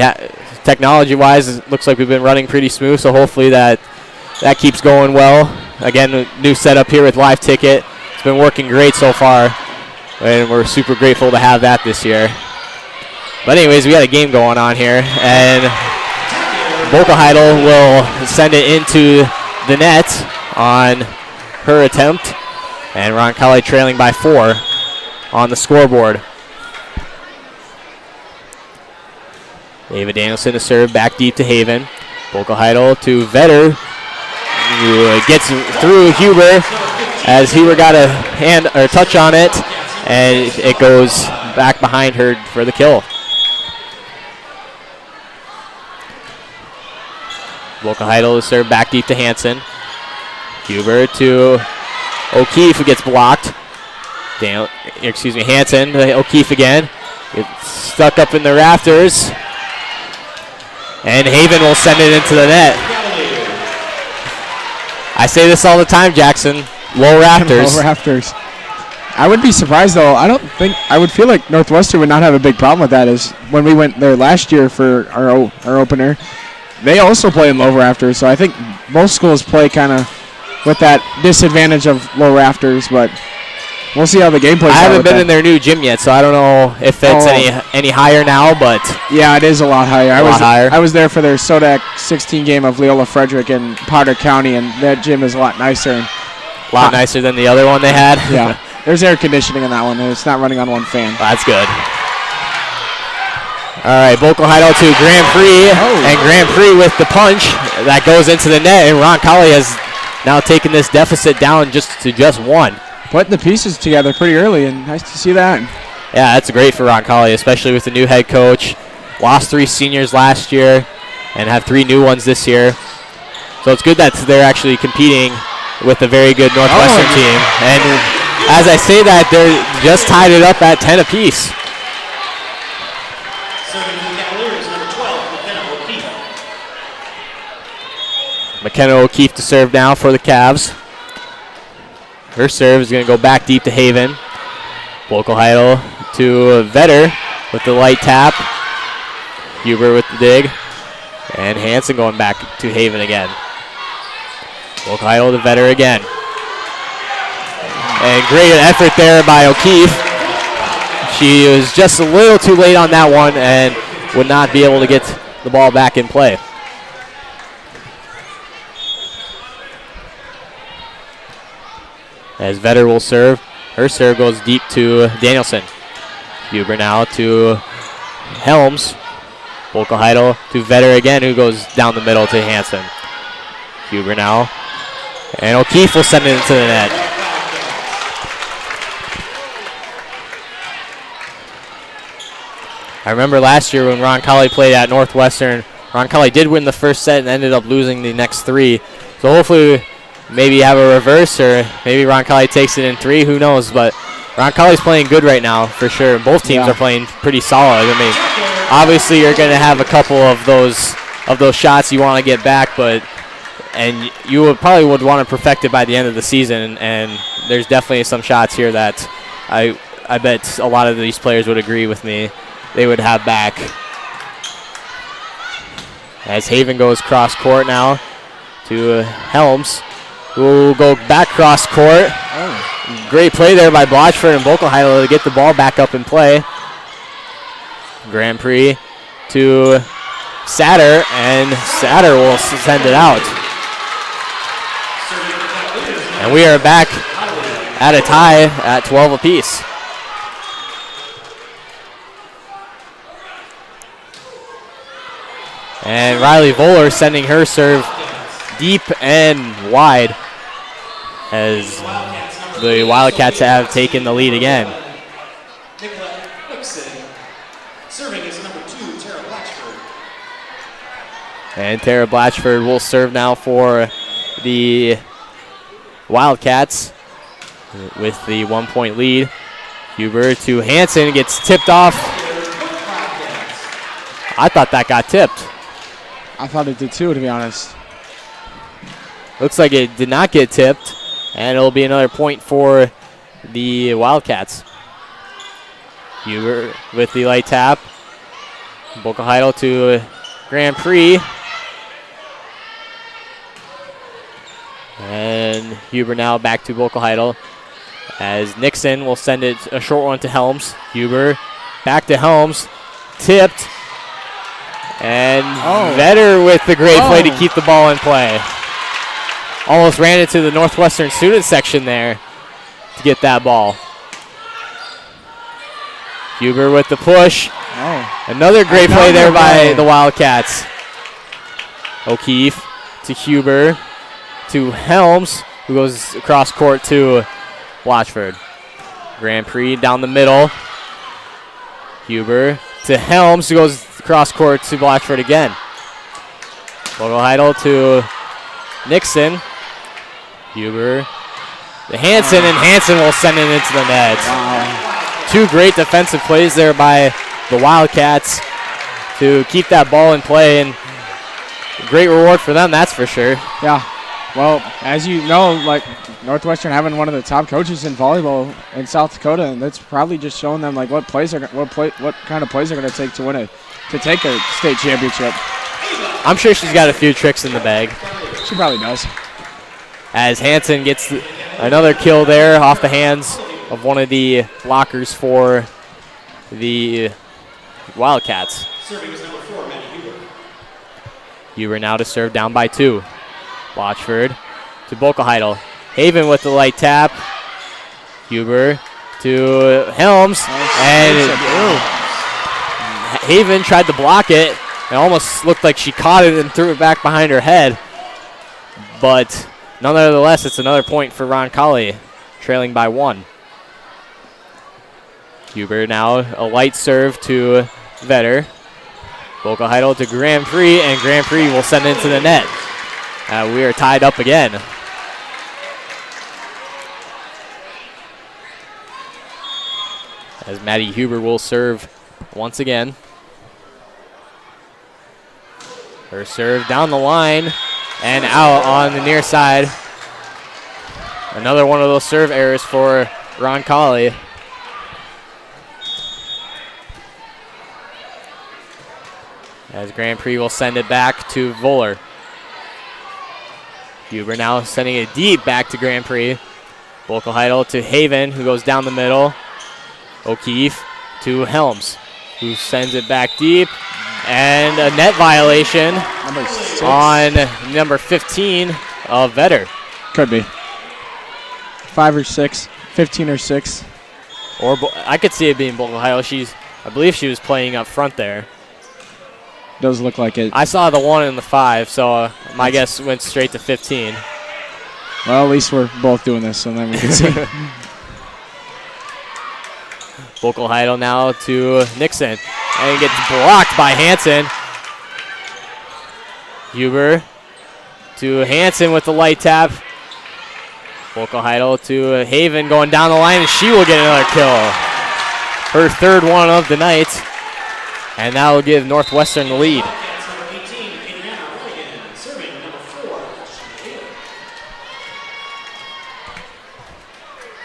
Speaker 5: technology-wise, it looks like we've been running pretty smooth, so hopefully that keeps going well. Again, a new setup here with Live Ticket. It's been working great so far, and we're super grateful to have that this year. But anyways, we got a game going on here, and Boca Heidel will send it into the net on her attempt, and Roncalli trailing by 4 on the scoreboard. Ava Danielson to serve back deep to Haven. Boca Heidel to Vetter, who gets through Huber as Huber got a hand or touch on it, and it goes back behind her for the kill. Boca Heidel to serve back deep to Hansen. Huber to O'Keefe, who gets blocked. Hansen to O'Keefe again. Gets stuck up in the rafters. And Haven will send it into the net. I say this all the time, Jackson. Low rafters.
Speaker 2: Low rafters. I would be surprised, though. I would feel like Northwestern would not have a big problem with that. As when we went there last year for our opener, they also play in low rafters. So I think most schools play kind of with that disadvantage of low rafters, but we'll see how the game plays out.
Speaker 5: I haven't been in their new gym yet, so I don't know if it's any higher now, but
Speaker 2: yeah, it is a lot higher. I was there for their SODAC 16 game of Leola Frederick in Potter County, and that gym is a lot nicer. And
Speaker 5: a lot nicer than the other one they had?
Speaker 2: Yeah. There's air conditioning in that one, and it's not running on one fan.
Speaker 5: Well, that's good. All right, Boca Heidel to Grand Prix, and Grand Prix with the punch. That goes into the net, and Roncalli has now taken this deficit down to just 1.
Speaker 2: Putting the pieces together pretty early, and nice to see that.
Speaker 5: Yeah, that's great for Roncalli, especially with the new head coach. Lost 3 seniors last year and have 3 new ones this year. So it's good that they're actually competing with a very good Northwestern team. And as I say that, they're just tied it up at 10 apiece.
Speaker 10: Serving the Cavaliers, number 12, McKenna O'Keefe.
Speaker 5: McKenna O'Keefe to serve now for the Cavs. Her serve is going to go back deep to Haven. Boca Heidel to Vetter with the light tap. Huber with the dig. And Hansen going back to Haven again. Boca Heidel to Vetter again. And great effort there by O'Keefe. She was just a little too late on that one and would not be able to get the ball back in play. As Vetter will serve. Her serve goes deep to Danielson. Huber now to Helms. Volkel-Heidel to Vetter again, who goes down the middle to Hansen. Huber now. And O'Keefe will send it into the net. I remember last year when Roncalli played at Northwestern, Roncalli did win the first set and ended up losing the next 3. So hopefully maybe have a reverse, or maybe Roncalli takes it in 3, who knows. But Roncalli's playing good right now for sure. Both teams are playing pretty solid. I mean, obviously you're going to have a couple of those shots you want to get back, and you would probably want to perfect it by the end of the season. And there's definitely some shots here that I bet a lot of these players would agree with me they would have back. As Haven goes cross court now to Helms, who will go back cross court. Great play there by Blatchford and Volkel-Heidel to get the ball back up in play. Grand Prix to Satter, and Satter will send it out. And we are back at a tie at 12 apiece. And Riley Voller sending her serve deep and wide as the Wildcats have taken the lead again.
Speaker 10: Serving is number 2, Tara Blatchford.
Speaker 5: And Tara Blatchford will serve now for the Wildcats with the 1-point lead. Huber to Hansen, gets tipped off. I thought that got tipped.
Speaker 2: I thought it did too, to be honest.
Speaker 5: Looks like it did not get tipped, and it'll be another point for the Wildcats. Huber with the light tap. Volkel-Heidel to Grand Prix. And Huber now back to Volkel-Heidel as Nixon will send it a short one to Helms. Huber back to Helms. Tipped. And Vetter with the great play to keep the ball in play. Almost ran into the Northwestern student section there to get that ball. Huber with the push. Another great play there by the Wildcats. O'Keefe to Huber to Helms, who goes across court to Blatchford. Grand Prix down the middle. Huber to Helms, who goes across court to Blatchford again. Volkel-Heidel to Nixon. Huber to Hansen, and Hansen will send it into the net. Two great defensive plays there by the Wildcats to keep that ball in play, and great reward for them, that's for sure.
Speaker 2: Yeah. Well, as you know, like Northwestern having one of the top coaches in volleyball in South Dakota, and that's probably just showing them like what kind of plays are going to take to take a state championship.
Speaker 5: I'm sure she's got a few tricks in the bag.
Speaker 2: She probably does.
Speaker 5: As Hansen gets another kill there off the hands of one of the blockers for the Wildcats.
Speaker 10: Serving is number 4, Maddie Huber.
Speaker 5: Huber now to serve down by 2. Blatchford to Volkel-Heidel. Haven with the light tap. Huber to Helms. And Haven tried to block it. It almost looked like she caught it and threw it back behind her head. But nonetheless, it's another point for Roncalli, trailing by 1. Huber now a light serve to Vetter. Volkel-Heidel to Grand Prix, and Grand Prix will send it into the net. We are tied up again. As Maddie Huber will serve once again. Her serve down the line and out on the near side. Another one of those serve errors for Roncalli. As Grand Prix will send it back to Voller. Huber now sending it deep back to Grand Prix. Volkel-Heidel to Haven, who goes down the middle. O'Keefe to Helms, who sends it back deep. And a net violation on number 15 of Vetter.
Speaker 2: Could be. 5 or 6, 15 or 6.
Speaker 5: Or I could see it being Ohio. I believe she was playing up front there.
Speaker 2: Does look like it.
Speaker 5: I saw the 1 and the 5, so my guess went straight to 15.
Speaker 2: Well, at least we're both doing this, so then we can see.
Speaker 5: Bokel now to Nixon. And it gets blocked by Hansen. Huber to Hansen with the light tap. Bokel to Haven going down the line, and she will get another kill. Her 3rd one of the night. And that will give Northwestern the lead.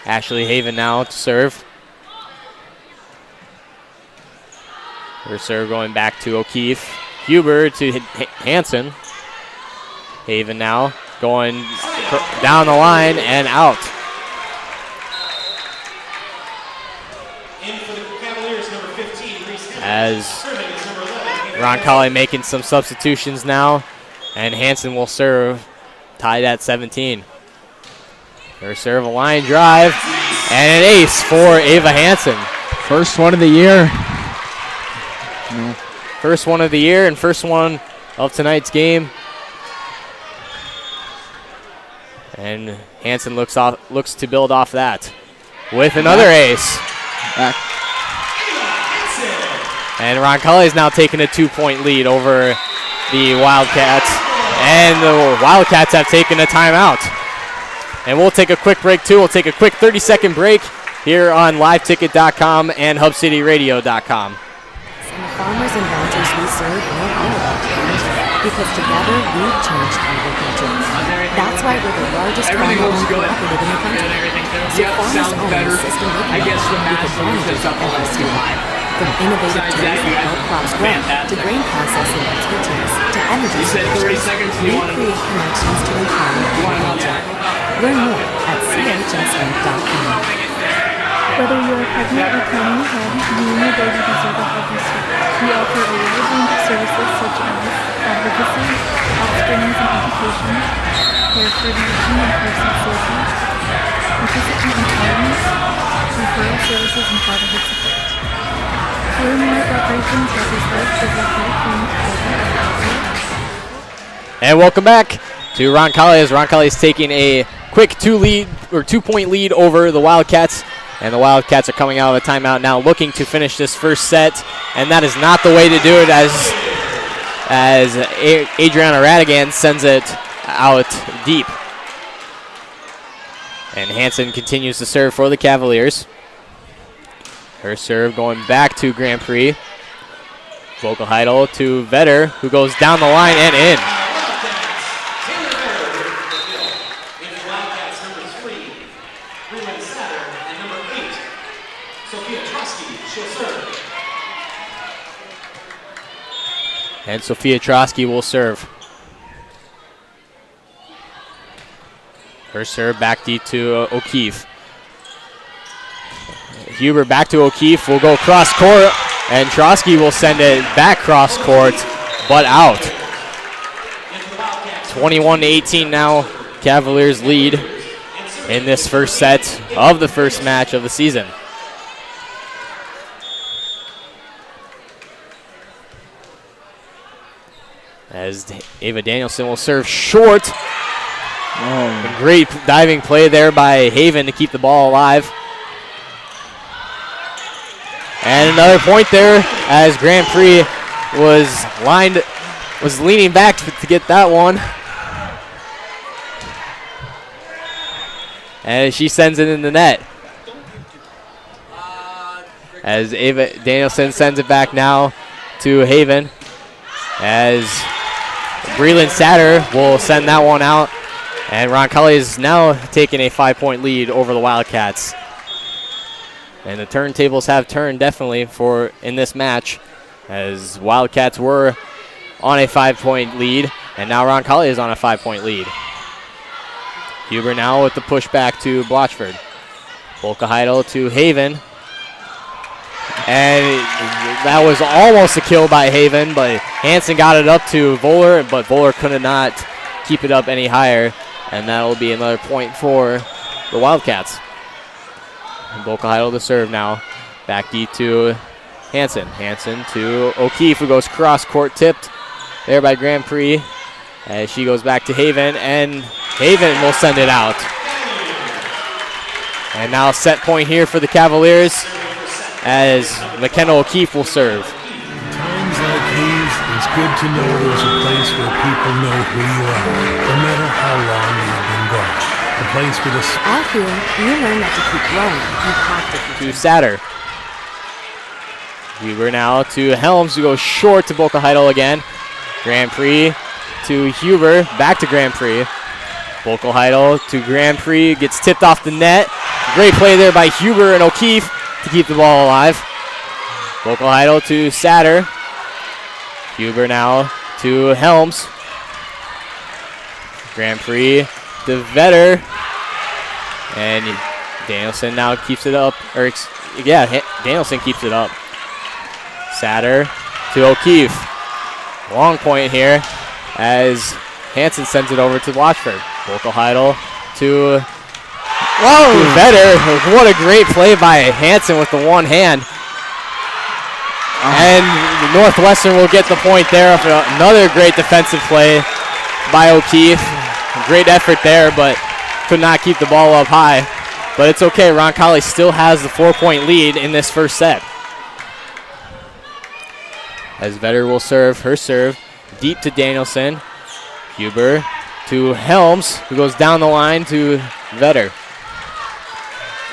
Speaker 5: Ashley Haven now to serve. Her serve going back to O'Keefe. Huber to Hansen. Haven now going down the line and out.
Speaker 10: In for the Cavaliers, number 15, Reese Henry.
Speaker 5: As
Speaker 10: Serving is number 11,
Speaker 5: Roncalli making some substitutions now, and Hansen will serve, tied at 17. Her serve, a line drive, and an ace for Ava Hansen.
Speaker 2: First one of the year.
Speaker 5: First one of the year and first one of tonight's game. And Hansen looks to build off that with another ace.
Speaker 2: Back.
Speaker 5: And Roncalli is now taking a 2-point lead over the Wildcats. And the Wildcats have taken a timeout. And we'll take a quick break too. We'll take a quick 30-second break here on liveticket.com and hubcityradio.com.
Speaker 3: And the farmers and ranchers we serve know all about it, because together we've changed agriculture. That's why we're the largest family-owned cooperative in the country. So farmers own a system with advantages at every scale. From innovative tools that help crops grow, to grain processing expertise, to energy solutions, we create connections to empower agriculture. Learn more at chsbank.com.
Speaker 6: Whether you are pregnant or planning ahead, you and your baby deserve a healthy start. We offer a wide range of services such as advocacy, offsprings and education, care coordination and personal safety, participant empowerment, referral services, and fatherhood support. To learn more about great things like this work, visit health.org.
Speaker 5: And welcome back to Roncalli, as Roncalli is taking a quick 2-point lead over the Wildcats. And the Wildcats are coming out of a timeout now, looking to finish this first set. And that is not the way to do it, as Adriana Radigan sends it out deep. And Hansen continues to serve for the Cavaliers. Her serve going back to Grand Prix. Bokel to Vetter, who goes down the line and in. And Sophia Trotsky will serve. Her serve back deep to O'Keefe. Huber back to O'Keefe, will go cross court, and Trotsky will send it back cross court, but out. 21-18 now, Cavaliers lead in this first set of the first match of the season. As Ava Danielson will serve short. A great diving play there by Haven to keep the ball alive. And another point there as Grand Prix was leaning back to get that one. And she sends it in the net. As Ava Danielson sends it back now to Haven. As Breland Satter will send that one out. And Roncalli is now taking a 5-point lead over the Wildcats. And the turntables have turned definitely in this match, as Wildcats were on a 5-point lead, and now Roncalli is on a 5-point lead. Huber now with the pushback to Blochford. Bokel to Haven. And that was almost a kill by Haven, but Hansen got it up to Voller, but Voller could not keep it up any higher. And that will be another point for the Wildcats. Boca Heidel to serve now. Back deep to Hansen. Hansen to O'Keefe, who goes cross-court tipped there by Grand Prix. As she goes back to Haven, and Haven will send it out. And now set point here for the Cavaliers as McKenna O'Keefe will serve.
Speaker 4: Times like these, it's good to know there's a place where people know who you are, no matter how long you've been gone. A place with a...
Speaker 3: Out here, you learn that to keep growing, you have to keep...
Speaker 5: To Satter. Huber now to Helms, who goes short to Boca Heidel again. Grand Prix to Huber, back to Grand Prix. Boca Heidel to Grand Prix, gets tipped off the net. Great play there by Huber and O'Keefe to keep the ball alive. Boca Heidel to Satter. Huber now to Helms. Grand Prix to Vetter. And Danielson now keeps it up. Danielson keeps it up. Satter to O'Keefe. Long point here as Hansen sends it over to Watchford. Boca Heidel to Vetter. What a great play by Hansen with the one hand. And Northwestern will get the point there after another great defensive play by O'Keefe. Great effort there, but could not keep the ball up high. But it's okay. Roncalli still has the 4-point lead in this first set. As Vetter will serve her serve deep to Danielson. Huber to Helms, who goes down the line to Vetter.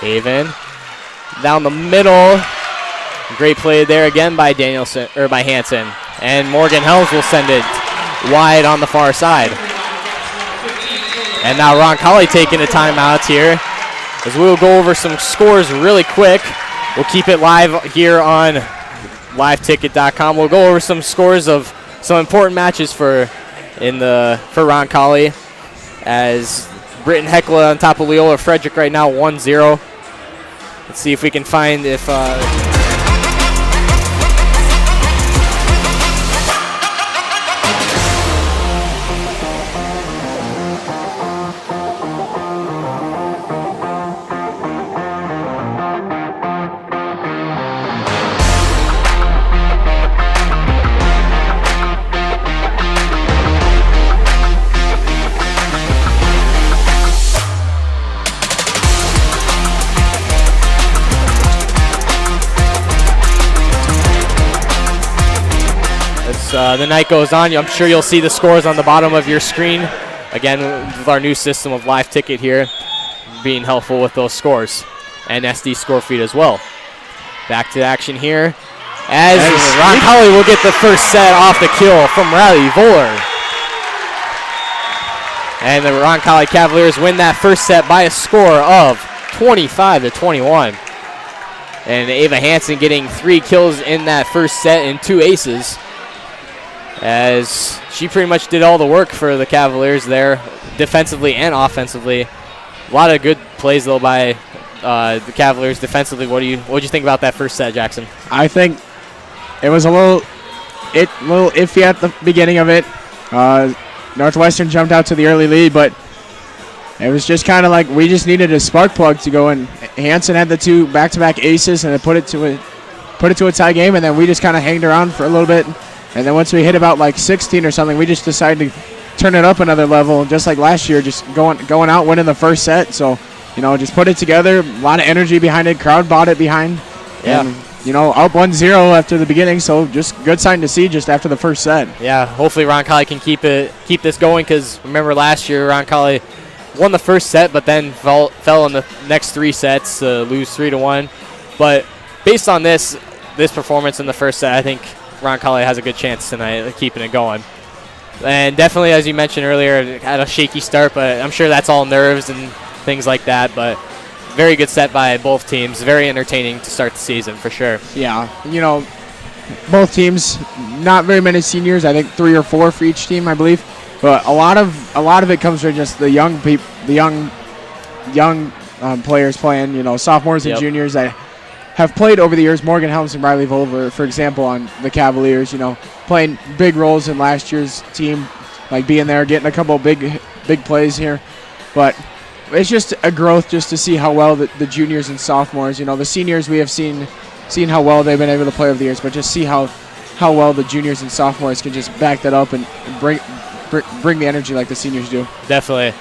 Speaker 5: Haven down the middle. Great play there again by Hansen. And Morgan Helms will send it wide on the far side. And now Roncalli taking a timeout here, as we will go over some scores really quick. We'll keep it live here on liveticket.com. We'll go over some scores of some important matches for Roncalli, as Britton Heckler on top of Leola Frederick right now 1-0. Let's see if we can find if the night goes on. I'm sure you'll see the scores on the bottom of your screen. Again, with our new system of live ticket here, being helpful with those scores. And SD score feed as well. Back to action here, as Roncalli will get the first set off the kill from Riley Voller. And the Roncalli Cavaliers win that first set by a score of 25-21. And Ava Hansen getting 3 kills in that first set and 2 aces, as she pretty much did all the work for the Cavaliers there, defensively and offensively. A lot of good plays though by the Cavaliers defensively. What did you think about that first set, Jackson?
Speaker 2: I think it was a little iffy at the beginning of it. Northwestern jumped out to the early lead, but it was just kind of like we just needed a spark plug to go in. Hansen had the 2 back-to-back aces, and it put it to a tie game, and then we just kind of hanged around for a little bit. And then once we hit about like 16 or something, we just decided to turn it up another level, just like last year, just going out, winning the first set. So, just put it together. A lot of energy behind it. Crowd bought it behind.
Speaker 5: Yeah.
Speaker 2: And, up 1-0 after the beginning. So just good sign to see just after the first set.
Speaker 5: Yeah, hopefully Roncalli can keep this going, because remember last year Roncalli won the first set, but then fell in the next 3 sets to lose 3-1. But based on this performance in the first set, I think Roncalli has a good chance tonight of keeping it going. And definitely, as you mentioned earlier, had a shaky start, but I'm sure that's all nerves and things like that. But very good set by both teams. Very entertaining to start the season for sure.
Speaker 2: Yeah, both teams, not very many seniors. I think 3 or 4 for each team, I believe. But a lot of it comes from just the young players playing. Sophomores and juniors that have played over the years. Morgan Helms and Riley Volver, for example, on the Cavaliers, playing big roles in last year's team, like being there, getting a couple of big plays here. But it's just a growth just to see how well the juniors and sophomores, the seniors we have seen how well they've been able to play over the years, but just see how well the juniors and sophomores can just back that up and bring the energy like the seniors do.
Speaker 5: Definitely.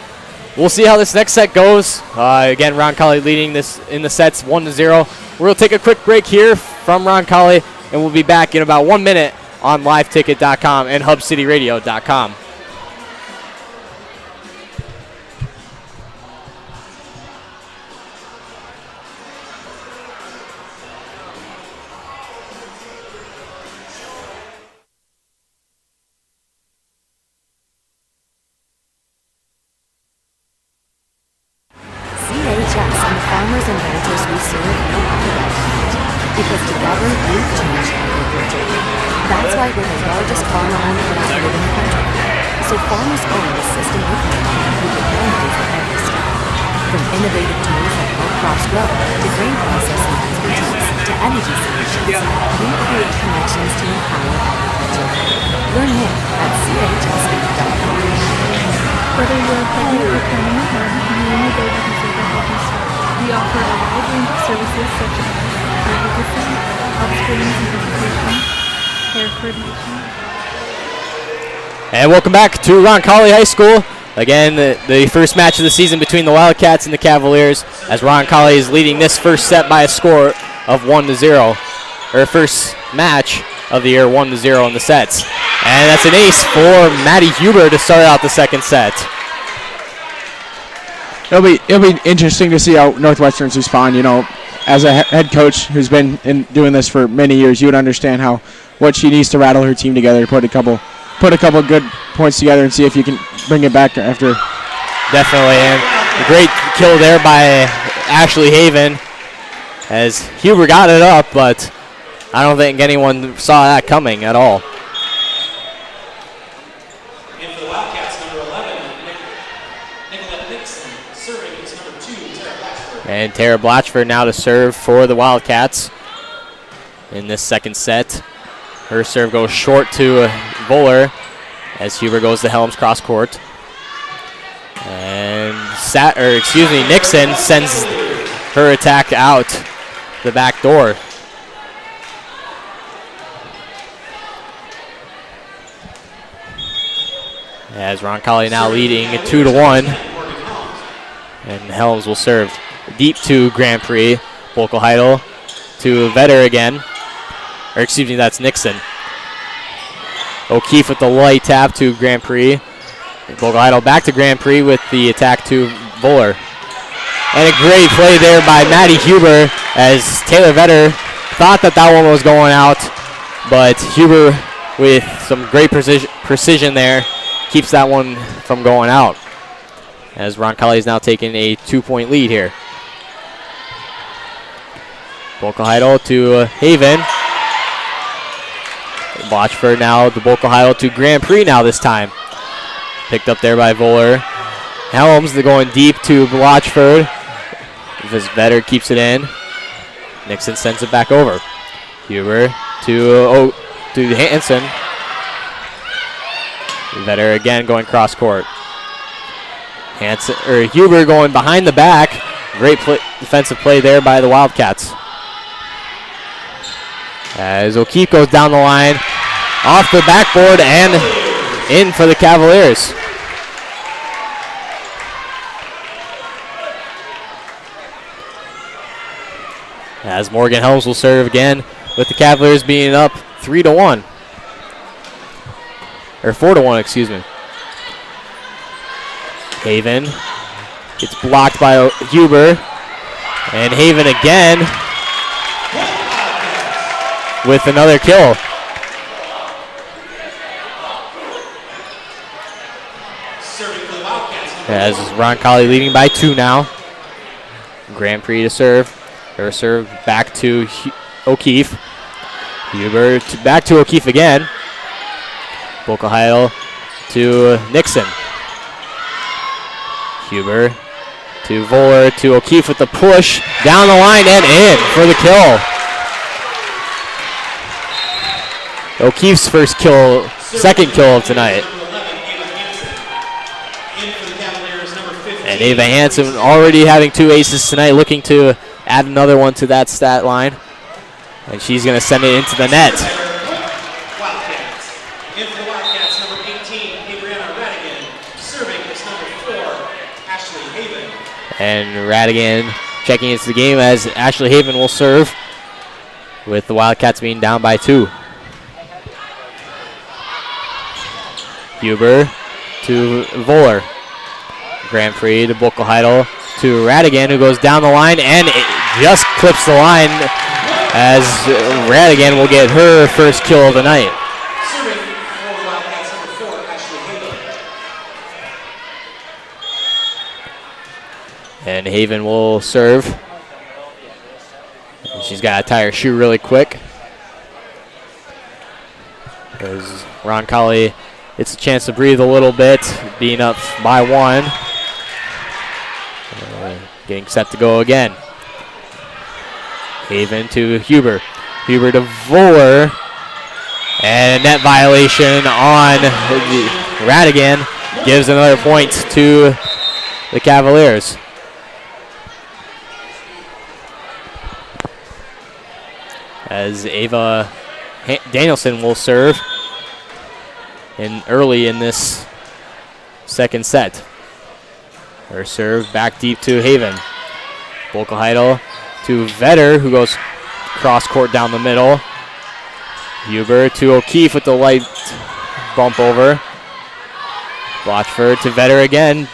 Speaker 5: We'll see how this next set goes. Again, Roncalli leading this in the sets 1-0. We're going to take a quick break here from Roncalli, and we'll be back in about 1 minute on liveticket.com and hubcityradio.com.
Speaker 3: CHS and the farmers and ranchers we serve know all about that. Because together we've changed agriculture. That's why we're the largest farmer-owned cooperative in the country. So farmers own the system we can depend on for every step. From innovative tools that help crops grow, to grain processing expertise, to energy solutions, we create connections to empower agriculture. Learn more at chs.com.
Speaker 6: Whether you're pregnant or planning a home, you and your baby deserve a healthy start. We offer a wide range of services such as advocacy, health screenings and education, care coordination.
Speaker 5: And welcome back to Roncalli High School. Again, the first match of the season between the Wildcats and the Cavaliers, as Roncalli is leading this first set by a score of 1-0. Or first match of the year, 1-0 in the sets. And that's an ace for Maddie Huber to start out the second set.
Speaker 2: It'll be interesting to see how Northwestern's respond. As a head coach who's been doing this for many years, you would understand what she needs to rattle her team together, put a couple good points together, and see if you can bring it back after.
Speaker 5: Definitely, and a great kill there by Ashley Haven, as Huber got it up, but I don't think anyone saw that coming at all.
Speaker 10: And for the Wildcats, number 11, Nicolette Nixon, serving is number 2, Tara Blatchford.
Speaker 5: And Tara Blatchford now to serve for the Wildcats in this second set. Her serve goes short to Voller as Huber goes to Helms cross court. And Nixon sends her attack out the back door. As Roncalli now leading 2-1. And Helms will serve deep to Grand Prix. Volkel-Heidel to Vetter again. Or excuse me, that's Nixon. O'Keefe with the light tap to Grand Prix. Volkel-Heidel back to Grand Prix with the attack to Voller. And a great play there by Maddie Huber as Taylor Vetter thought that one was going out. But Huber with some great precision there keeps that one from going out. As Roncalli is now taking a 2-point lead here. Volkel-Heidel to Haven. Blatchford now to Volkel-Heidel to Grand Prix now this time. Picked up there by Voller. Helms, they're going deep to Blatchford. As Vetter keeps it in. Nixon sends it back over. Huber to Hanson. Vetter again going cross court. Huber going behind the back. Great defensive play there by the Wildcats. As O'Keefe goes down the line, off the backboard and in for the Cavaliers. As Morgan Helms will serve again, with the Cavaliers being up 3-1. Or 4-1, excuse me. Haven gets blocked by Huber. And Haven again with another kill. As Roncalli leading by 2 now. Grand Prix to serve. Her serve back to O'Keefe. Huber back to O'Keefe again. Volkel-Heidel to Nixon. Huber to Voller to O'Keefe with the push. Down the line and in for the kill. O'Keefe's first kill, second kill of tonight. And Ava Hansen already having 2 aces tonight, looking to add another one to that stat line. And she's going to send it into the net.
Speaker 10: Wildcats. In for the Wildcats, number 18, Adriana Radigan. Serving is number 4, Ashley Haven.
Speaker 5: And Radigan checking into the game as Ashley Haven will serve, with the Wildcats being down by 2. Huber to Voller. Grand Prix to Bokelheidel to Radigan, who goes down the line and it just clips the line as Radigan will get her first kill of the night.
Speaker 10: Serving for Wildcats, number 4, Ashley Haven.
Speaker 5: And Haven will serve. And she's got to tie her shoe really quick, as Roncalli gets a chance to breathe a little bit, being up by 1. Getting set to go again. Haven to Huber. Huber to Voller. And a net violation on Radigan gives another point to the Cavaliers. As Ava Danielson will serve early in this second set. Her serve back deep to Haven. Bokelheidel to Vetter, who goes cross court down the middle. Huber to O'Keefe with the light bump over. Blatchford to Vetter again.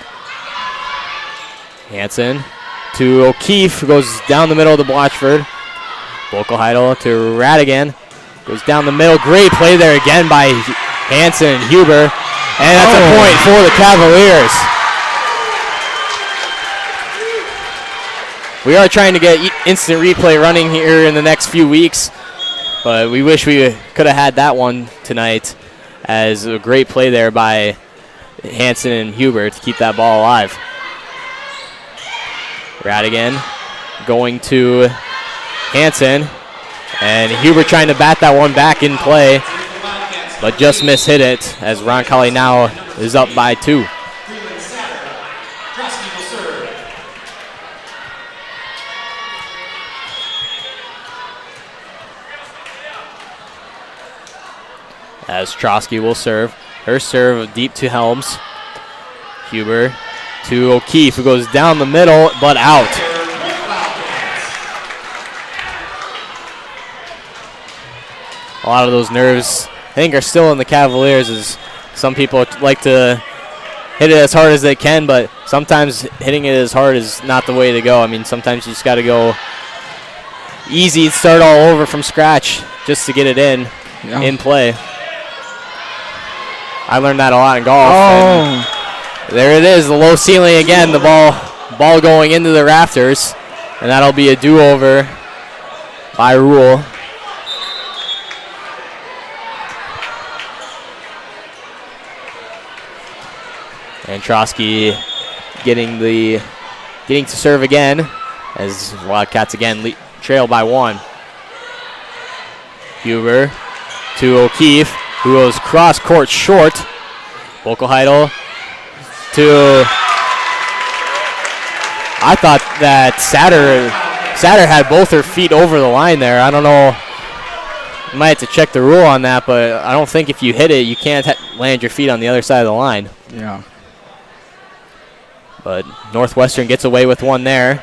Speaker 5: Hansen to O'Keefe, who goes down the middle to Blatchford. Bokelheidel to Radigan. Goes down the middle. Great play there again by Hansen and Huber. And that's a point for the Cavaliers. We are trying to get instant replay running here in the next few weeks, but we wish we could have had that one tonight, as a great play there by Hansen and Huber to keep that ball alive. Radigan going to Hansen, and Huber trying to bat that one back in play, but just mishit it, as Roncalli now is up by 2. As Trosky will serve. Her serve deep to Helms. Huber to O'Keefe, who goes down the middle, but out. A lot of those nerves, I think, are still in the Cavaliers, as some people like to hit it as hard as they can, but sometimes hitting it as hard is not the way to go. I mean, sometimes you just got to go easy, start all over from scratch just to get it in play. I learned that a lot in golf. There it is, the low ceiling again, the ball going into the rafters, and that'll be a do-over by rule. And Trosky getting to serve again, as Wildcats again trail by 1. Huber to O'Keefe, who goes cross court short. Bokelheidel to, I thought that Satter had both her feet over the line there. I don't know, you might have to check the rule on that, but I don't think if you hit it, you can't land your feet on the other side of the line.
Speaker 2: Yeah.
Speaker 5: But Northwestern gets away with one there,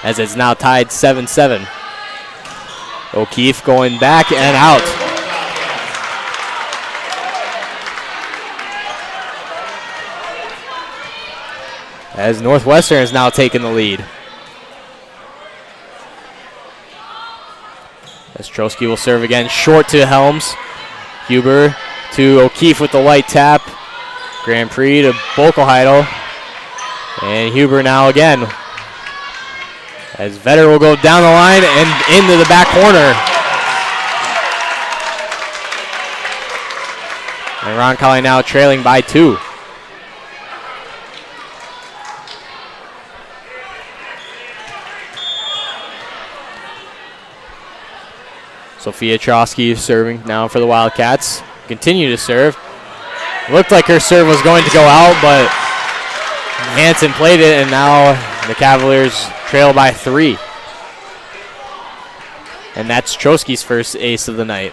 Speaker 5: as it's now tied 7-7. O'Keefe going back and out. As Northwestern has now taken the lead. As Trosky will serve again, short to Helms. Huber to O'Keefe with the light tap. Grand Prix to Bokelheidel. And Huber now again. As Vetter will go down the line and into the back corner. And Roncalli now trailing by 2. Sophia Trosky serving now for the Wildcats. Continue to serve. Looked like her serve was going to go out, but Hansen played it, and now the Cavaliers trail by 3. And that's Trotsky's first ace of the night.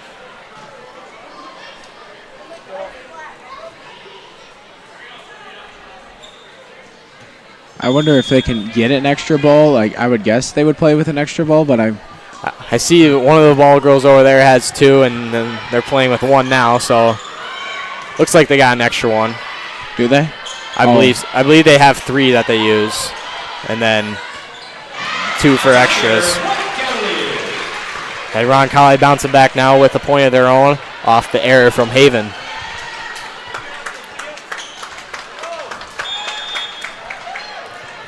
Speaker 2: I wonder if they can get an extra ball. Like, I would guess they would play with an extra ball, but
Speaker 5: I see one of the ball girls over there has 2, and then they're playing with 1 now, so looks like they got an extra one.
Speaker 2: Do they?
Speaker 5: I believe they have 3 that they use, and then 2 for extras. And Roncalli bouncing back now with a point of their own off the error from Haven.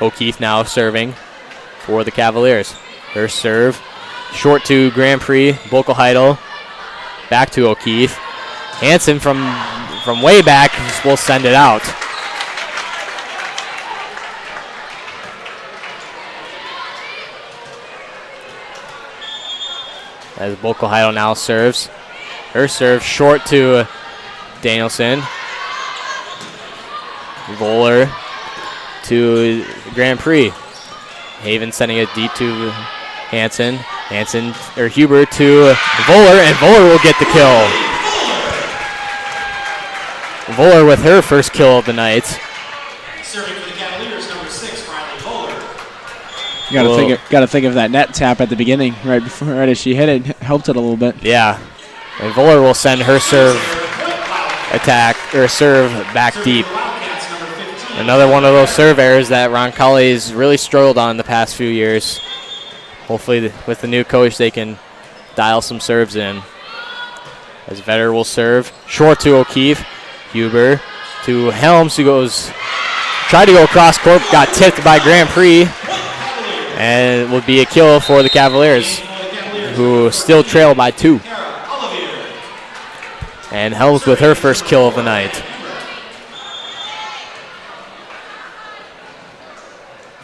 Speaker 5: O'Keefe now serving for the Cavaliers. Her serve, short to Grand Prix, Bokelheidel, back to O'Keefe. Hansen from way back will send it out. As Bokelheidel now serves. Her serve short to Danielson. Voller to Grand Prix. Haven sending it deep to Hansen. Huber to Voller, and Voller will get the kill. Voller with her first kill of the night.
Speaker 10: Serving for the Cavaliers, number 6, Riley Voller.
Speaker 2: You gotta think of that net tap at the beginning, right as she hit it, helped it a little bit.
Speaker 5: Yeah, and Voller will send her serve back deep. Another one of those serve errors that Roncalli's really struggled on the past few years. Hopefully with the new coach they can dial some serves in. As Vetter will serve short to O'Keefe. Huber to Helms, who tried to go across court, got tipped by Grand Prix, and it would be a kill for the Cavaliers, who still trail by 2. And Helms with her first kill of the night.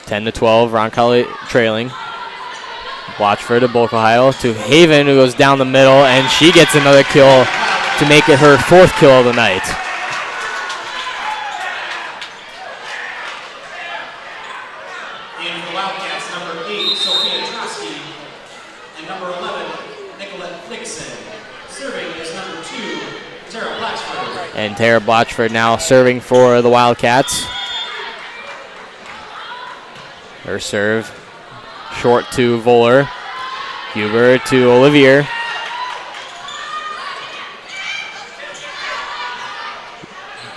Speaker 5: 10-12, Roncalli trailing. Watchford to Bokelheidel to Haven, who goes down the middle, and she gets another kill to make it her 4th kill of the night.
Speaker 10: In the Wildcats, number 8, Sophia Trotsky, and number 11, Nicolette Nixon. Serving is number 2, Tara Blatchford.
Speaker 5: And Tara Blatchford now serving for the Wildcats. Her serve short to Voller. Huber to Olivier.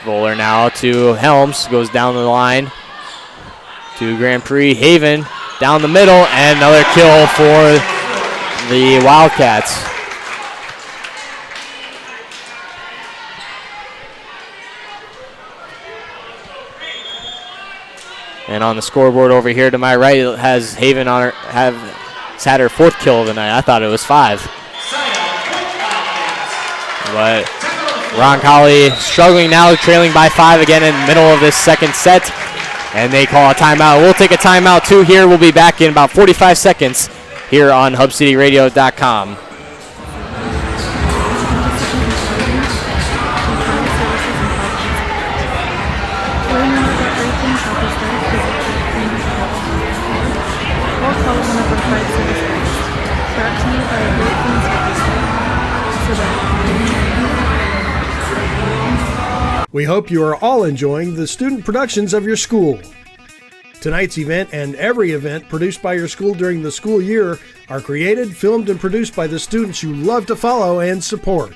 Speaker 5: Voller now to Helms, goes down the line to Grand Prix. Haven down the middle, and another kill for the Wildcats. And on the scoreboard over here to my right, it has Haven on has had her 4th kill of the night. I thought it was 5. But Roncalli struggling now, trailing by 5 again in the middle of this second set. And they call a timeout. We'll take a timeout too here. We'll be back in about 45 seconds here on HubCityRadio.com.
Speaker 7: We hope you are all enjoying the student productions of your school. Tonight's event and every event produced by your school during the school year are created, filmed, and produced by the students you love to follow and support.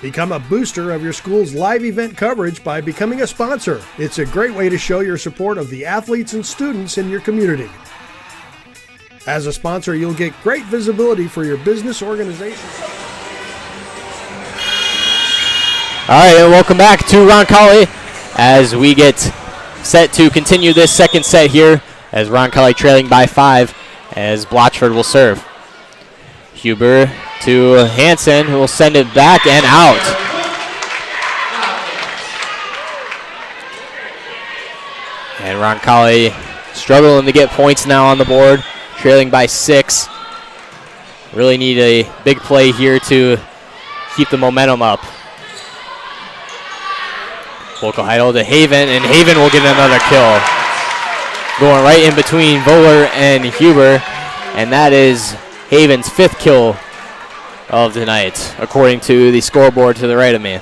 Speaker 7: Become a booster of your school's live event coverage by becoming a sponsor. It's a great way to show your support of the athletes and students in your community. As a sponsor, you'll get great visibility for your business organization.
Speaker 5: All right, and welcome back to Roncalli as we get set to continue this second set here as Roncalli trailing by 5 as Blatchford will serve. Huber to Hansen, who will send it back and out. And Roncalli struggling to get points now on the board, trailing by 6. Really need a big play here to keep the momentum up. Boca to Haven, and Haven will get another kill. Going right in between Voller and Huber, and that is Haven's 5th kill of the night, according to the scoreboard to the right of me.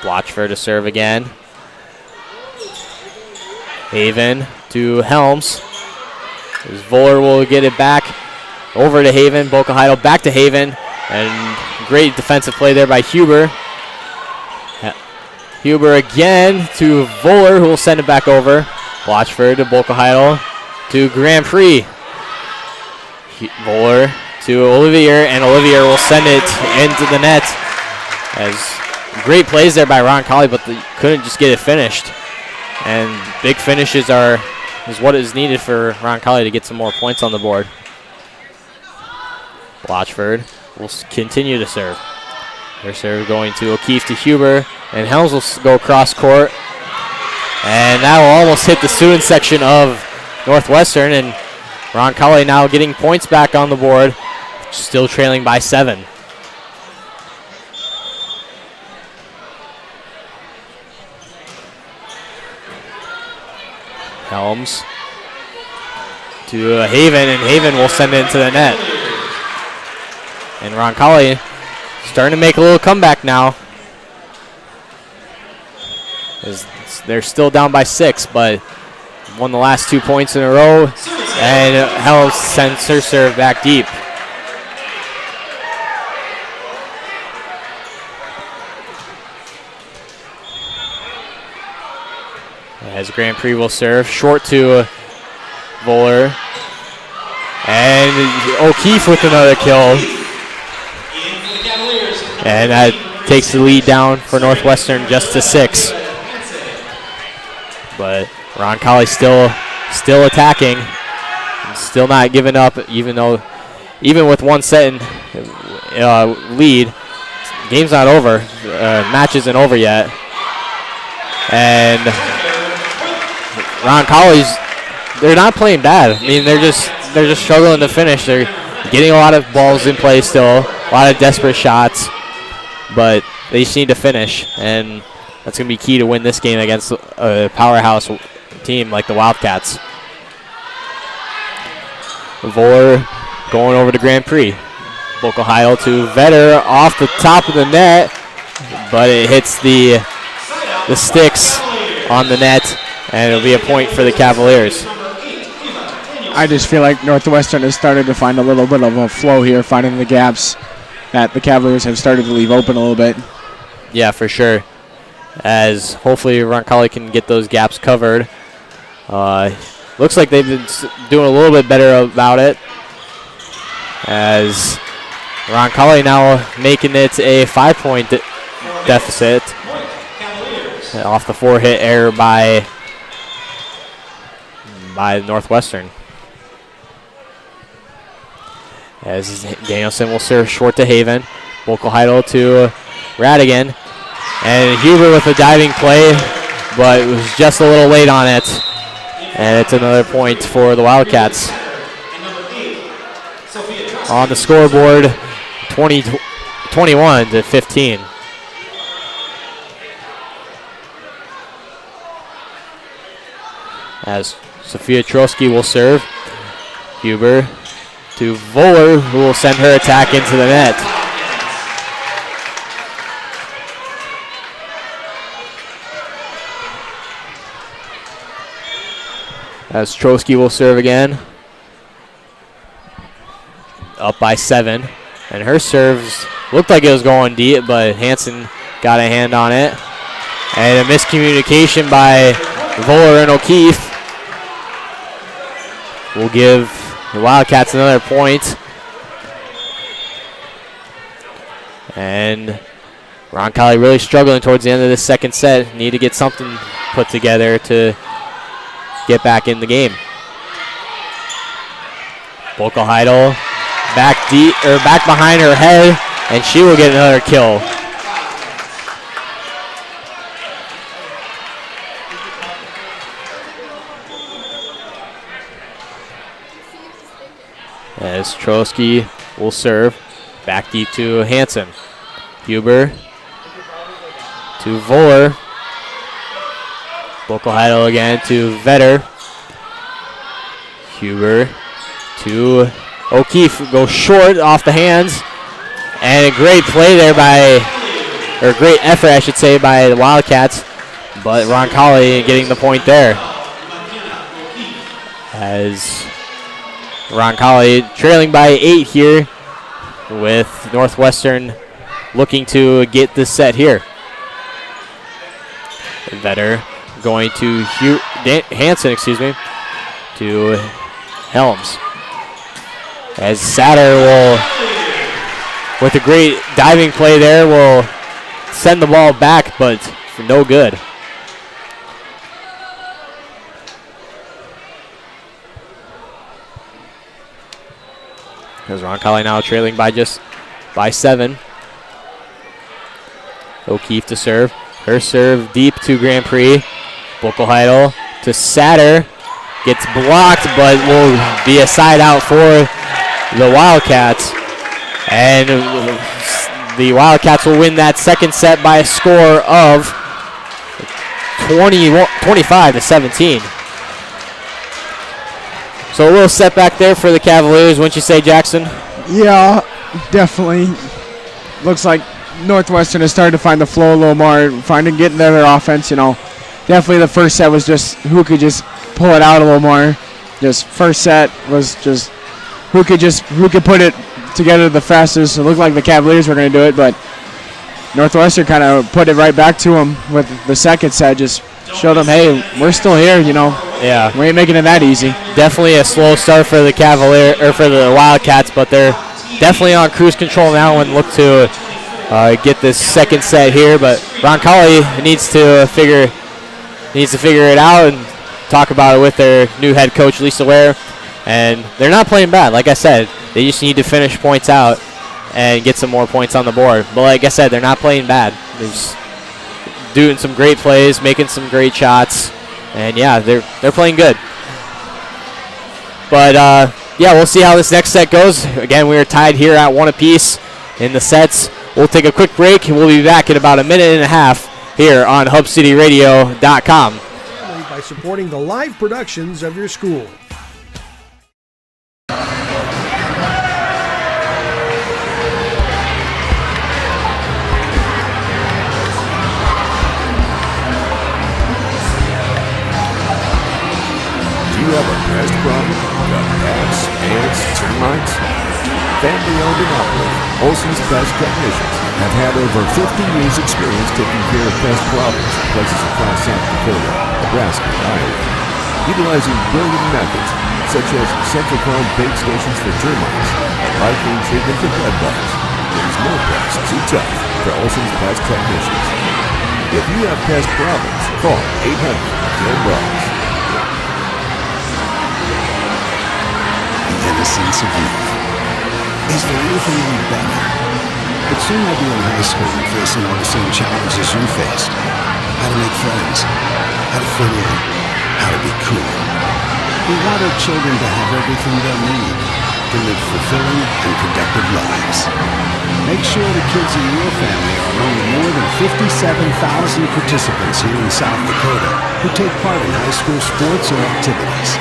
Speaker 5: Blatchford to serve again. Haven to Helms. Voller will get it back over to Haven. Boca back to Haven, and great defensive play there by Huber. Huber again to Voller, who will send it back over. Blatchford to Boca to Grand Prix. Voller to Olivier, and Olivier will send it into the net. As great plays there by Roncalli, but they couldn't just get it finished. And big finishes is what is needed for Roncalli to get some more points on the board. Blatchford will continue to serve. Their serve going to O'Keefe to Huber, and Helms will go cross court. And that will almost hit the student section of Northwestern, and Roncalli now getting points back on the board, still trailing by 7. Helms to Haven, and Haven will send it into the net. And Roncalli starting to make a little comeback now. They're still down by 6, but won the last 2 points in a row. And Helms sends her serve back deep. As Grand Prix will serve, short to Voller. And O'Keefe with another kill. And that takes the lead down for Northwestern just to 6. But Roncalli still attacking, and still not giving up, even with 1 set in lead. Game's not over. Match isn't over yet. And they're not playing bad. I mean, they're just struggling to finish. They're getting a lot of balls in play still, a lot of desperate shots, but they just need to finish, and that's going to be key to win this game against a powerhouse team like the Wildcats. Voller going over to Grand Prix. Boca to Vetter off the top of the net, but it hits the sticks on the net, and it'll be a point for the Cavaliers.
Speaker 2: I just feel like Northwestern has started to find a little bit of a flow here, finding the gaps that the Cavaliers have started to leave open a little bit.
Speaker 5: Yeah, for sure. As hopefully Roncalli can get those gaps covered. Looks like they've been doing a little bit better about it. As Roncalli now making it a 5-point deficit off the 4-hit error by Northwestern. As Danielson will serve short to Haven. Boca to Radigan. And Huber with a diving play, but it was just a little late on it. And it's another point for the Wildcats. On the scoreboard, 21 to 15. As Sophia Trotsky will serve. Huber to Voller, who will send her attack into the net. As Trotsky will serve again. Up by 7. And her serves looked like it was going deep, but Hansen got a hand on it. And a miscommunication by Voller and O'Keefe will give the Wildcats another point. And Roncalli really struggling towards the end of this second set. Need to get something put together to get back in the game. Boca back deep, or back behind her head, and she will get another kill. As Trotsky will serve back deep to Hansen. Huber to Voller. Bokelheidel again to Vetter. Huber to O'Keefe. Goes short off the hands. And a great play there or great effort, I should say, by the Wildcats. But Roncalli getting the point there. As Roncalli trailing by 8 here, with Northwestern looking to get this set here. Vetter going to Hansen, to Helms. As Satter will, with a great diving play there, will send the ball back, but for no good. As Roncalli now trailing by 7. O'Keefe to serve. Her serve deep to Grand Prix. Bokelheidel to Satter. Gets blocked, but will be a side out for the Wildcats. And the Wildcats will win that second set by a score of 25-17. So a little setback there for the Cavaliers, wouldn't you say, Jackson?
Speaker 2: Yeah, definitely. Looks like Northwestern has started to find the flow a little more, getting their offense, Definitely the first set was just who could just pull it out a little more. Just first set was just who could put it together the fastest. It looked like the Cavaliers were going to do it, but Northwestern kind of put it right back to them with the second set. Just showed them, hey, we're still here,
Speaker 5: Yeah.
Speaker 2: We ain't making it that easy.
Speaker 5: Definitely a slow start for the for the Wildcats, but they're definitely on cruise control now and look to get this second set here. But Roncalli needs to figure it out and talk about it with their new head coach, Lisa Ware. And they're not playing bad. Like I said, they just need to finish points out and get some more points on the board. But like I said, they're not playing bad. They're just doing some great plays, making some great shots. And yeah, they're playing good. But yeah, we'll see how this next set goes. Again, we are tied here at 1 apiece in the sets. We'll take a quick break and we'll be back in about a minute and a half here on HubCityRadio.com.
Speaker 7: By supporting the live productions of your school.
Speaker 8: Do you have a pest problem? Got bats, ants, termites? Family-owned and operated, Olson's Pest Technicians have had over 50 years' experience taking care of pest problems in places across South Dakota, Nebraska, and Iowa. Utilizing brilliant methods such as central cone bait stations for termites and life-beam treatment for bed bugs, there's no pest too tough for Olson's Pest Technicians. If you have pest problems, call 800-KILL-BUGS.
Speaker 9: The innocence of youth. Is there anything any better? But soon I'll be in high school and facing all the same challenges you faced. How to make friends, how to fit in, how to be cool. We want our children to have everything they'll need to live fulfilling and productive lives. Make sure the kids in your family are among the more than 57,000 participants here in South Dakota who take part in high school sports or activities.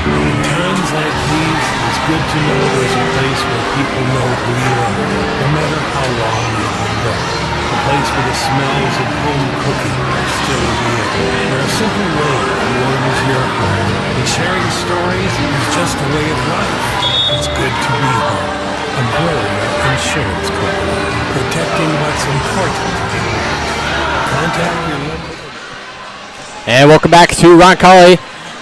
Speaker 4: In times like these, it's good to know there's a place where people know who you are, no matter how long you've been gone. A place where the smells of home cooking are still real, where a simple wave warms your heart, and sharing stories is just a way of life. It's good to be home. Umbrella Insurance Company, protecting what's important in life. Contact your local.
Speaker 5: And welcome back to Roncalli,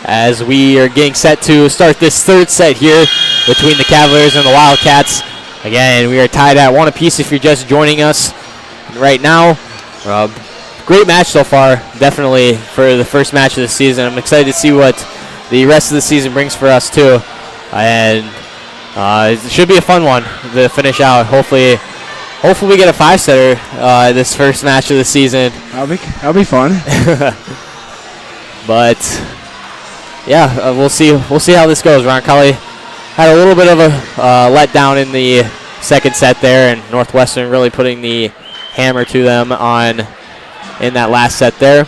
Speaker 5: as we are getting set to start this third set here between the Cavaliers and the Wildcats. Again, we are tied at 1 apiece if you're just joining us right now. Great match so far, definitely for the first match of the season. I'm excited to see what the rest of the season brings for us too. And it should be a fun one to finish out. Hopefully we get a 5-setter this first match of the season.
Speaker 2: That'll be fun.
Speaker 5: But yeah, we'll see how this goes. Roncalli had a little bit of a letdown in the second set there, and Northwestern really putting the hammer to them in that last set there.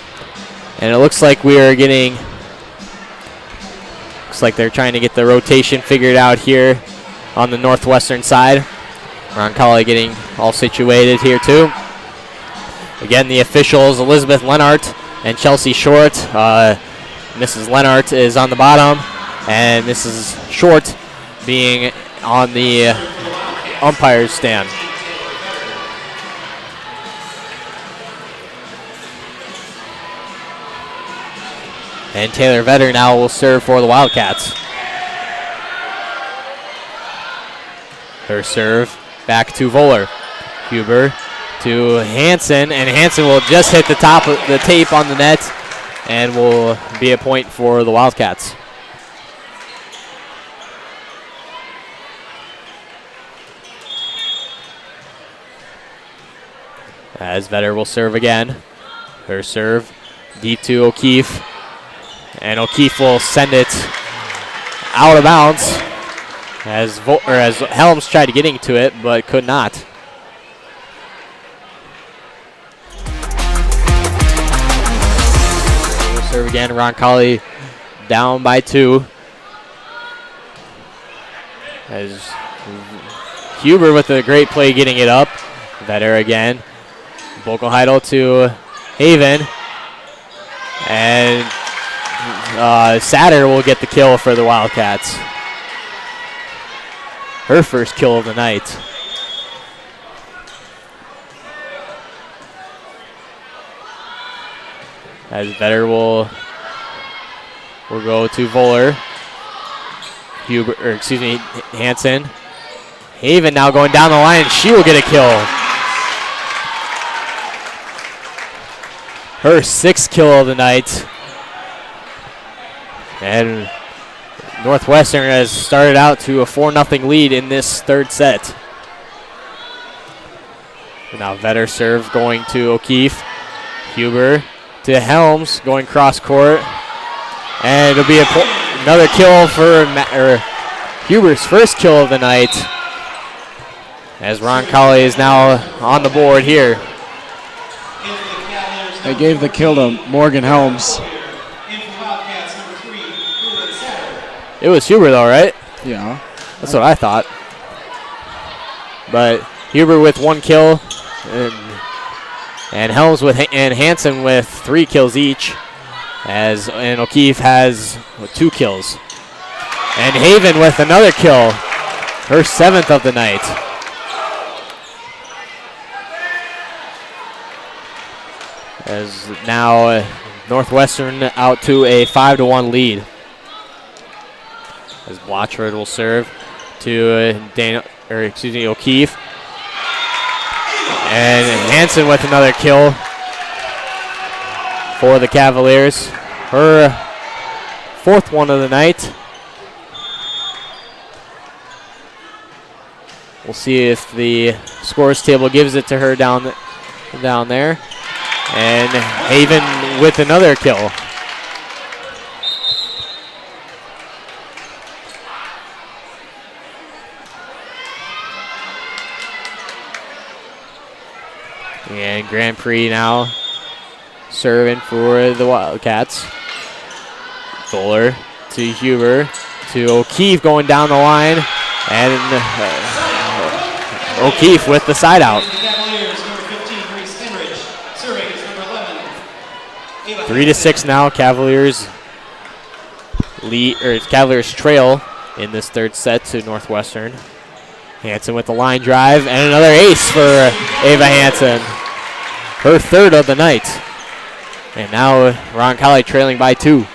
Speaker 5: And it looks like we are getting, looks like they're trying to get the rotation figured out here on the Northwestern side. Roncalli getting all situated here too. Again, the officials, Elizabeth Lenart and Chelsea Short. Mrs. Lenart is on the bottom, and Mrs. Short being on the umpire's stand. And Taylor Vetter now will serve for the Wildcats. Her serve back to Voller. Huber to Hansen, and Hansen will just hit the top of the tape on the net and will be a point for the Wildcats. As Vetter will serve again. Her serve deep to O'Keefe. And O'Keefe will send it out of bounds as Helms tried to get into it but could not. We'll serve again. Roncalli down by 2. As Huber with a great play getting it up. Vetter again. Bokelheidel to Haven. And Satter will get the kill for the Wildcats. Her first kill of the night. As Vetter will go to Voller. Hansen. Haven now going down the line. She will get a kill. Her 6th kill of the night. And Northwestern has started out to a 4-0 lead in this third set. Now Vetter serve going to O'Keefe. Huber to Helms going cross court. And it'll be another kill for Huber's first kill of the night. As Roncalli is now on the board here.
Speaker 2: They gave the kill to Morgan Helms.
Speaker 5: It was Huber though, right?
Speaker 2: Yeah.
Speaker 5: That's what I thought. But Huber with 1 kill, and Helms and Hansen with 3 kills each, and O'Keefe has 2 kills. And Haven with another kill, her 7th of the night. As now Northwestern out to a 5-1 lead. As Blatchford will serve to O'Keefe. And Hansen with another kill for the Cavaliers. Her 4th one of the night. We'll see if the scores table gives it to her down there. And Haven with another kill. And Grand Prix now serving for the Wildcats. Fuller to Huber to O'Keefe going down the line. And O'Keefe with the side out. 3-6 now. Cavaliers Cavaliers trail in this third set to Northwestern. Hansen with the line drive and another ace for Ava Hansen. Her 3rd of the night. And now Roncalli trailing by 2.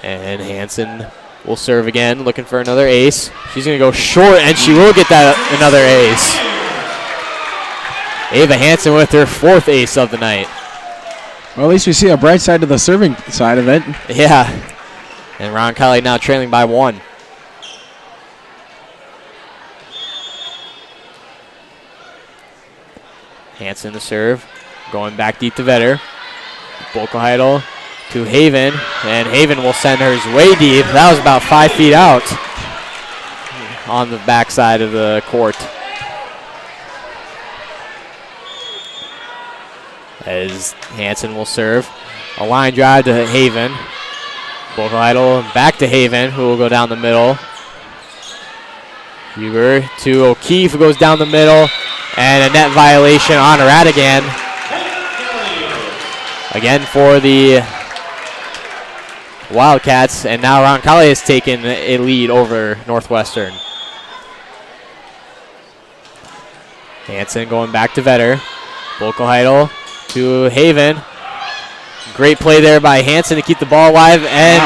Speaker 5: And Hansen will serve again, looking for another ace. She's going to go short, and she will get that another ace. Ava Hansen with her 4th ace of the night.
Speaker 2: Well, at least we see a bright side to the serving side of it.
Speaker 5: Yeah. And Roncalli now trailing by 1. Hansen to serve. Going back deep to Vetter. Bokelheidel to Haven, and Haven will send hers way deep. That was about 5 feet out on the backside of the court. As Hansen will serve. A line drive to Haven. Bogle back to Haven, who will go down the middle. Huber to O'Keefe, who goes down the middle, and a net violation on Radigan. Again for the Wildcats, and now Roncalli has taken a lead over Northwestern. Hansen going back to Vetter. Bogle to Haven. Great play there by Hansen to keep the ball alive, and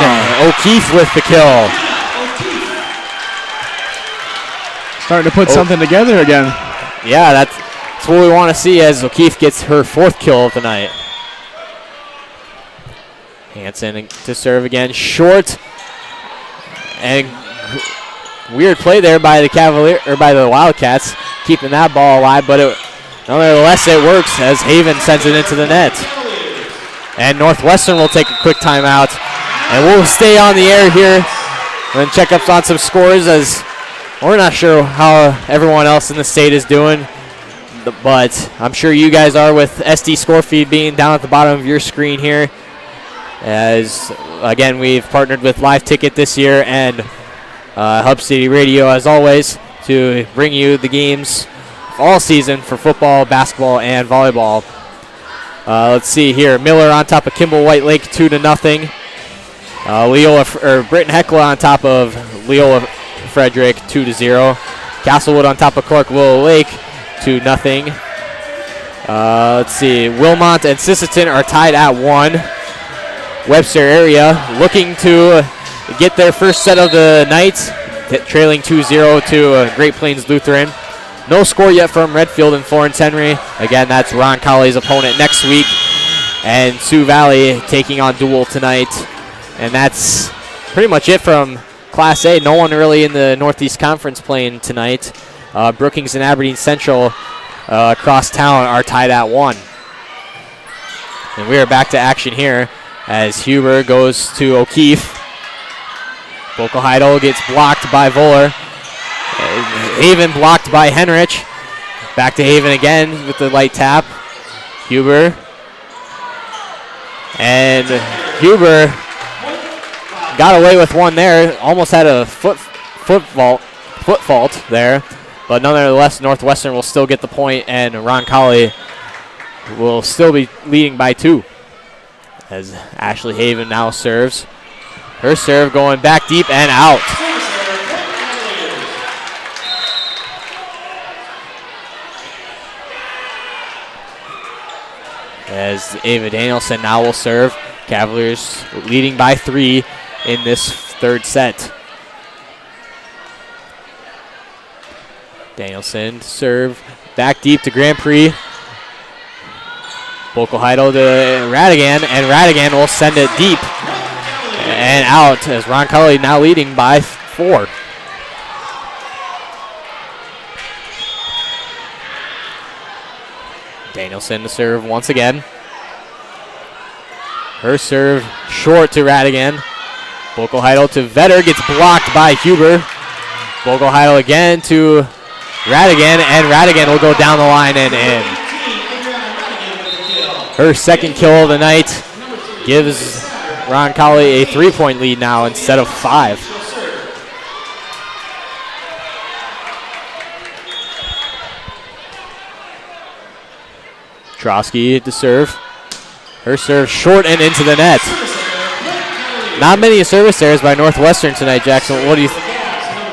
Speaker 5: O'Keefe with the kill.
Speaker 2: Starting to put something together again.
Speaker 5: Yeah, that's what we want to see as O'Keefe gets her 4th kill of the night. Hansen to serve again, short, and weird play there by the Wildcats, keeping that ball alive, but nonetheless it works as Haven sends it into the net. And Northwestern will take a quick timeout, and we'll stay on the air here and check up on some scores, as we're not sure how everyone else in the state is doing, but I'm sure you guys are, with SD score feed being down at the bottom of your screen here. As again, we've partnered with Live Ticket this year and Hub City Radio, as always, to bring you the games all season for football, basketball, and volleyball. Let's see here. Miller on top of Kimball White Lake, 2-0. Britton Heckler on top of Leola Frederick, 2-0. Castlewood on top of Clark Willow Lake, 2-0. Let's see. Wilmot and Sisseton are tied at 1. Webster area looking to get their first set of the night, trailing 2-0 to Great Plains Lutheran. No score yet from Redfield and Florence Henry. Again, that's Roncalli's opponent next week. And Sioux Valley taking on Dual tonight. And that's pretty much it from Class A. No one really in the Northeast Conference playing tonight. Brookings and Aberdeen Central across town are tied at 1. And we are back to action here as Huber goes to O'Keefe. Bogle gets blocked by Voller. Haven blocked by Henrich. Back to Haven again with the light tap. Huber. And Huber got away with one there. Almost had a foot fault there. But nonetheless, Northwestern will still get the point, and Roncalli will still be leading by 2. As Ashley Haven now serves. Her serve going back deep and out. As Ava Danielson now will serve. Cavaliers leading by 3 in this 3rd set. Danielson to serve. Back deep to Grand Prix. Bogle to Radigan, and Radigan will send it deep and out as Roncalli now leading by 4. Danielson to serve once again. Her serve short to Radigan. Bogle to Vetter, gets blocked by Huber. Bogle again to Radigan, and Radigan will go down the line and in. Her 2nd kill of the night gives Roncalli a 3-point lead now instead of 5. Trotsky to serve. Her serve short and into the net. Not many service errors by Northwestern tonight, Jackson. What do you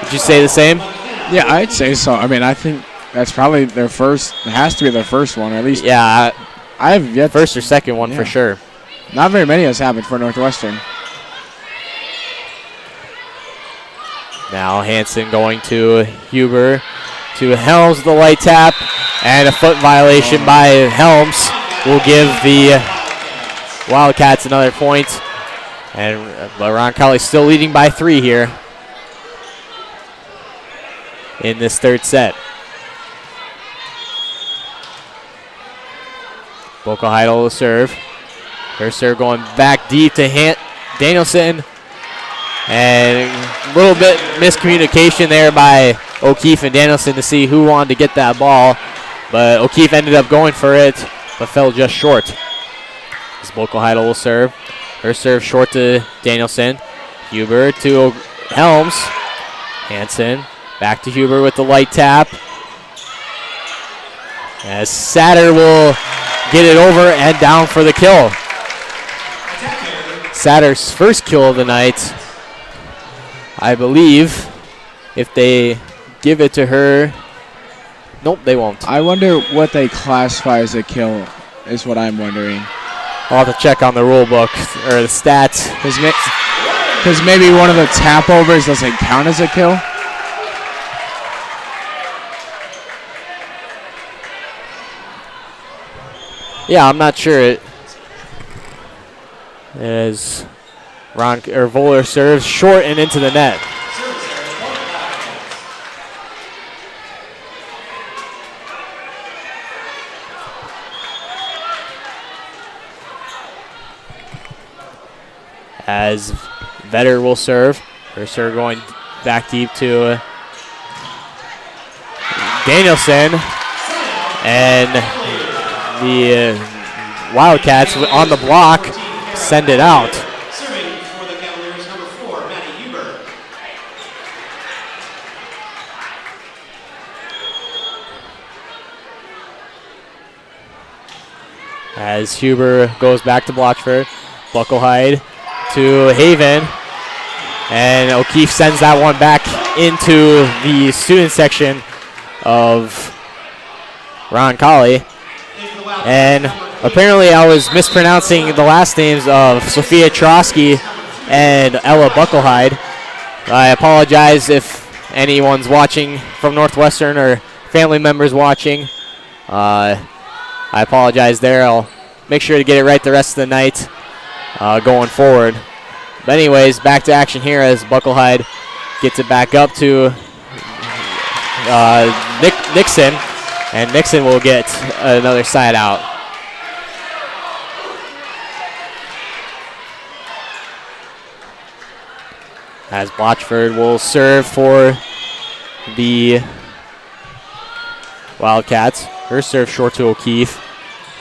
Speaker 5: would you say the same?
Speaker 2: Yeah, I'd say so. I mean, I think that's probably their first. It has to be their first one, or at least.
Speaker 5: Yeah,
Speaker 2: I've yet
Speaker 5: first or second one for sure.
Speaker 2: Not very many has happened for Northwestern.
Speaker 5: Now Hansen going to Huber, to Helms, the light tap, and a foot violation by Helms will give the Wildcats another point. And Roncalli still leading by 3 here in this 3rd set. Bogle will serve. Her serve going back deep to Danielson. And a little bit miscommunication there by O'Keefe and Danielson to see who wanted to get that ball. But O'Keefe ended up going for it, but fell just short. As Bokelheide will serve. Her serve short to Danielson. Huber to Helms. Hansen back to Huber with the light tap. As Satter will get it over and down for the kill. Satter's first kill of the night. I believe if they give it to her, nope, they won't.
Speaker 2: I wonder what they classify as a kill is what I'm wondering.
Speaker 5: I'll have to check on the rule book or the stats.
Speaker 2: Because maybe one of the tap overs doesn't count as a kill.
Speaker 5: Yeah, I'm not sure. It is Voller serves short and into the net. As Vetter will serve. Her serve going back deep to Danielson. And the Wildcats on the block send it out.
Speaker 10: Serving for the Cavaliers, number 4, Maddie Huber.
Speaker 5: As Huber goes back to Blochford. Buckelheide to Haven. And O'Keefe sends that one back into the student section of Roncalli. And apparently I was mispronouncing the last names of Sophia Trosky and Ella Buckelheide. I apologize if anyone's watching from Northwestern or family members watching. I apologize there. I'll make sure to get it right the rest of the night going forward. But anyways, back to action here as Buckelheide gets it back up to Nixon. And Nixon will get another side out. As Blochford will serve for the Wildcats. Her serve short to O'Keefe.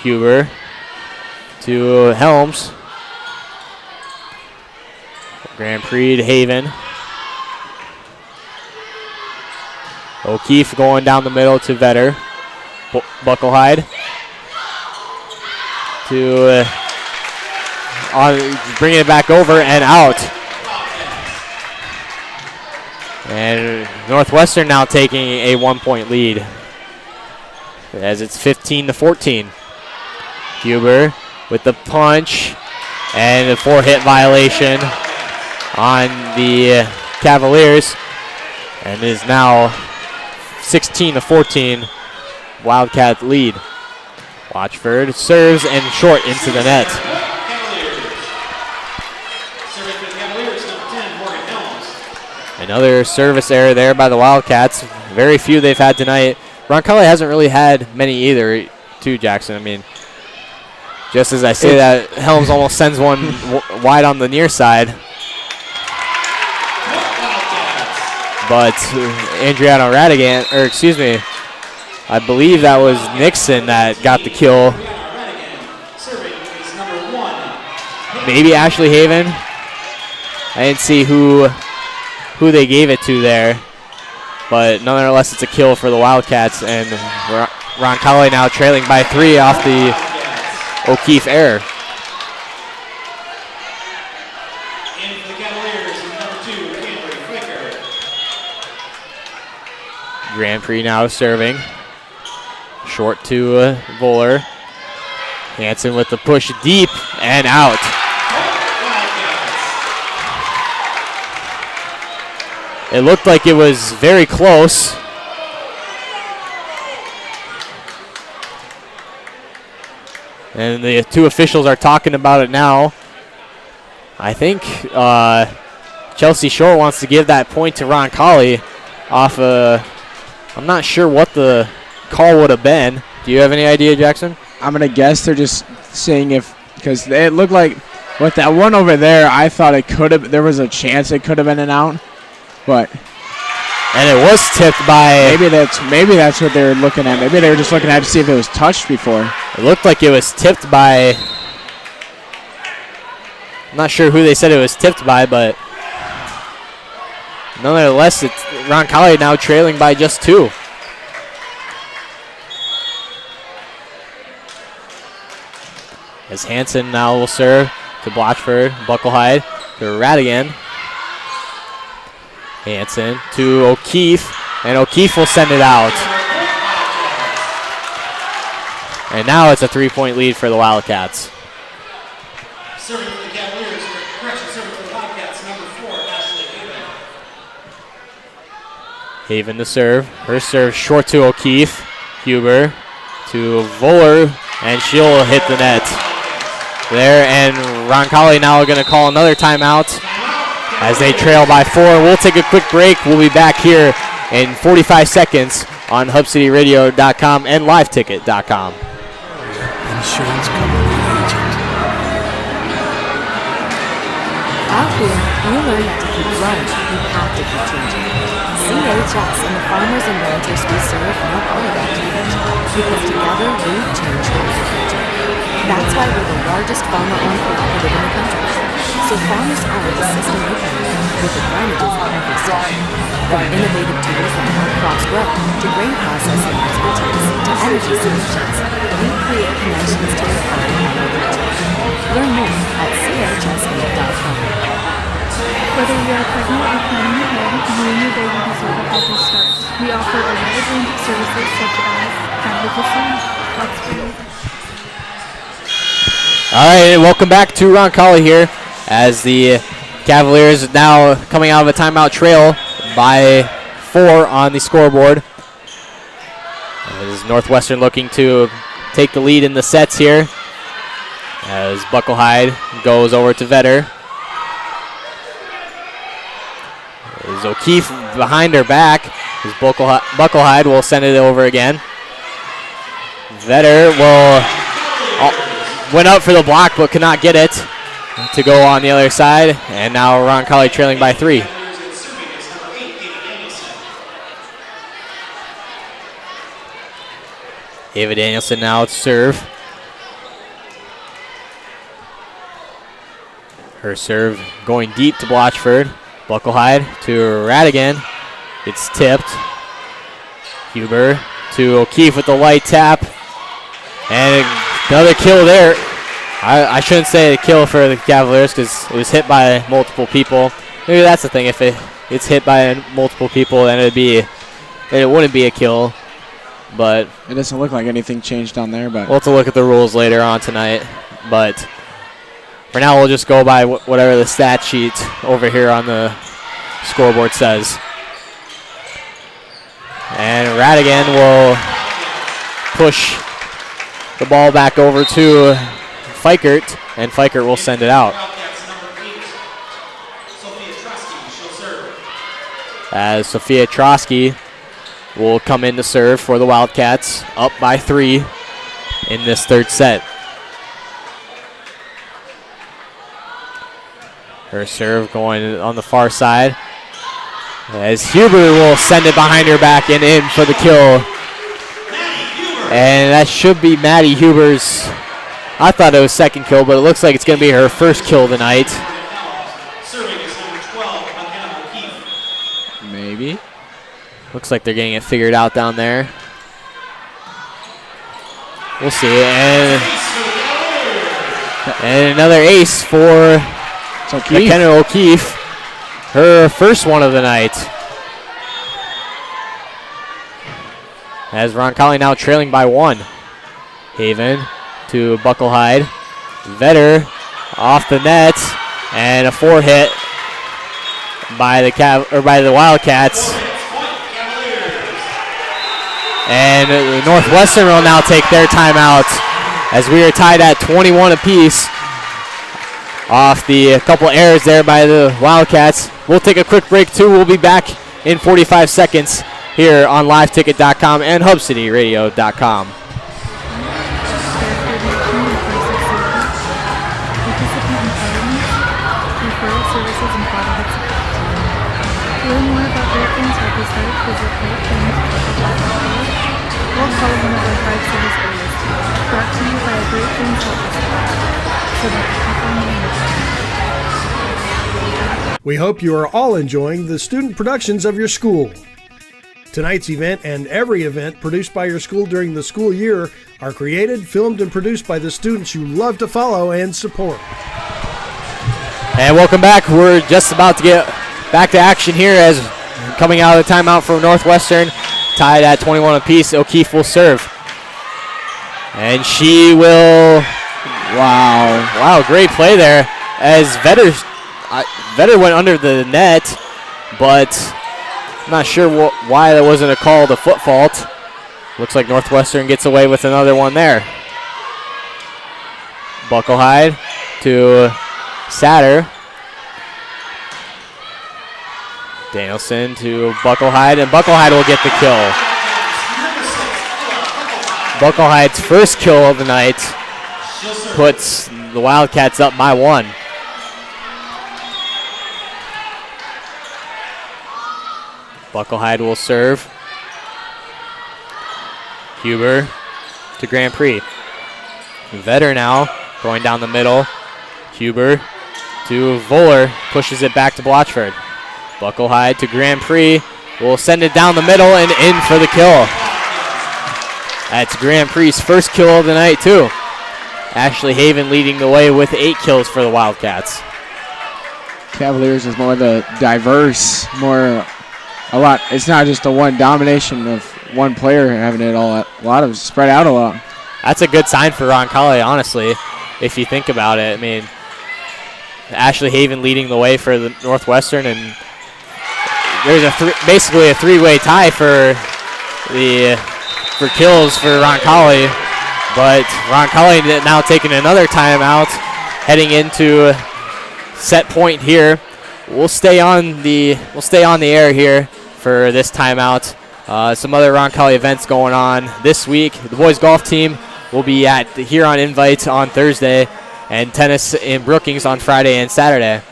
Speaker 5: Huber to Helms. Grand Prix to Haven. O'Keefe going down the middle to Vetter. Buckelheide to bringing it back over and out. And Northwestern now taking a 1-point lead as it's 15-14. Huber with the punch and a 4-hit violation on the Cavaliers, and is now 16-14. Wildcat lead. Watchford serves and short into the net. Another service error there by the Wildcats. Very few they've had tonight. Roncalli hasn't really had many either, too, Jackson. I mean, just as I say that, Helms almost sends one wide on the near side. But Andriano Radigan, or excuse me, I believe that was Nixon that got the kill. Maybe Ashley Haven. I didn't see who they gave it to there. But nonetheless, it's a kill for the Wildcats, and Roncalli now trailing by 3 off the O'Keefe error. Grand Prix now serving. Short to Voller. Hansen with the push deep and out. It looked like it was very close. And the two officials are talking about it now. I think Chelsea Shore wants to give that point to Roncalli off I'm not sure what the call would have been. Do you have any idea, Jackson?
Speaker 2: I'm going to guess they're just saying because it looked like with that one over there, I thought it could have. There was a chance it could have been an out, but.
Speaker 5: And it was tipped by.
Speaker 2: Maybe that's what they were looking at. Maybe they were just looking at to see if it was touched before.
Speaker 5: It looked like it was tipped by. I'm not sure who they said it was tipped by, but nonetheless, it's Roncalli now trailing by just 2. As Hansen now will serve to Blatchford, Bucklehide to Radigan. Hansen to O'Keefe, and O'Keefe will send it out. And now it's a 3-point lead for the Wildcats.
Speaker 10: Serving for the Cavaliers, correction, serving for the Wildcats, number 4, Ashley Haven.
Speaker 5: Haven to serve. Her serve short to O'Keefe. Huber to Voller, and she'll hit the net there. And Roncalli now going to call another timeout as they trail by 4. We'll take a quick break. We'll be back here in 45 seconds on HubCityRadio.com and LiveTicket.com.
Speaker 9: Insurance company agent.
Speaker 3: Out here, we learn that to keep growing, you have to keep changing. CHS and the farmers and ranchers we serve know all about change, because together we change the future. That's why we're the largest farmer-owned cooperative in the country. So farmers are the system we can with advantages at every step. From innovative tools that help crops grow, to grain processing expertise, to energy solutions, we create connections to empower our region. Learn more at chsa.com.
Speaker 6: Whether you are pregnant or planning ahead, you and your baby deserve a healthy start. We offer a wide range of services such as advocacy, health.
Speaker 5: All right, welcome back to Roncalli here as the Cavaliers now coming out of a timeout trail by 4 on the scoreboard. As Northwestern looking to take the lead in the sets here as Bucklehide goes over to Vetter. Is O'Keefe behind her back as Bucklehide will send it over again. Vetter went up for the block but could not get it to go on the other side, and now Roncalli trailing by 3. Ava Danielson now to serve. Her serve going deep to Blatchford. Bucklehide to Radigan. It's tipped. Huber to O'Keefe with the light tap. And another kill there. I shouldn't say a kill for the Cavaliers because it was hit by multiple people. Maybe that's the thing. If it's hit by multiple people, then it wouldn't be a kill. But
Speaker 2: it doesn't look like anything changed down there. But
Speaker 5: we'll have to look at the rules later on tonight. But for now, we'll just go by whatever the stat sheet over here on the scoreboard says. And Radigan will push the ball back over to Fikert, and Fikert will send it out. As Sophia Trotsky will come in to serve for the Wildcats, up by 3 in this third set. Her serve going on the far side as Huber will send it behind her back and in for the kill. And that should be Maddie Huber's, I thought it was second kill, but it looks like it's going to be her first kill tonight.
Speaker 2: Maybe.
Speaker 5: Looks like they're getting it figured out down there. We'll see. And another ace for McKenna O'Keefe. Her first one of the night. As Roncalli now trailing by 1. Haven to Bucklehide. Vetter off the net. And a 4 hit by the Wildcats. And Northwestern will now take their timeout as we are tied at 21 apiece off the couple errors there by the Wildcats. We'll take a quick break too. We'll be back in 45 seconds here on LiveTicket.com and HubCityRadio.com.
Speaker 6: learn more about Great Plains Hockey Stars, visit greatplainshockey.org or call one of our 5 service areas. Brought to you by Great Plains Hockey Stars, so that the people know.
Speaker 7: We hope you are all enjoying the student productions of your school. Tonight's event and every event produced by your school during the school year are created, filmed, and produced by the students you love to follow and support.
Speaker 5: And welcome back. We're just about to get back to action here as coming out of the timeout from Northwestern, tied at 21 apiece. O'Keefe will serve. And she will, wow, great play there as Vetter went under the net, but I'm not sure why that wasn't a call to foot fault. Looks like Northwestern gets away with another one there. Bucklehide to Satter. Danielson to Bucklehide, and Bucklehide will get the kill. Bucklehide's first kill of the night puts the Wildcats up by 1. Bucklehide will serve. Huber to Grand Prix. Vetter now going down the middle. Huber to Voller, pushes it back to Blatchford. Bucklehide to Grand Prix, will send it down the middle and in for the kill. That's Grand Prix's first kill of the night too. Ashley Haven leading the way with 8 kills for the Wildcats.
Speaker 2: Cavaliers is more the diverse, it's not just a one domination of one player having it all, a lot of spread out a lot.
Speaker 5: That's a good sign for Roncalli, honestly, if you think about it. I mean, Ashley Haven leading the way for the Northwestern, and there's basically a 3-way tie for kills for Roncalli, but Roncalli now taking another timeout, heading into set point here. We'll stay on the air here for this timeout. Some other Roncalli events going on this week. The boys golf team will be at the Huron Invite on Thursday, and tennis in Brookings on Friday and Saturday.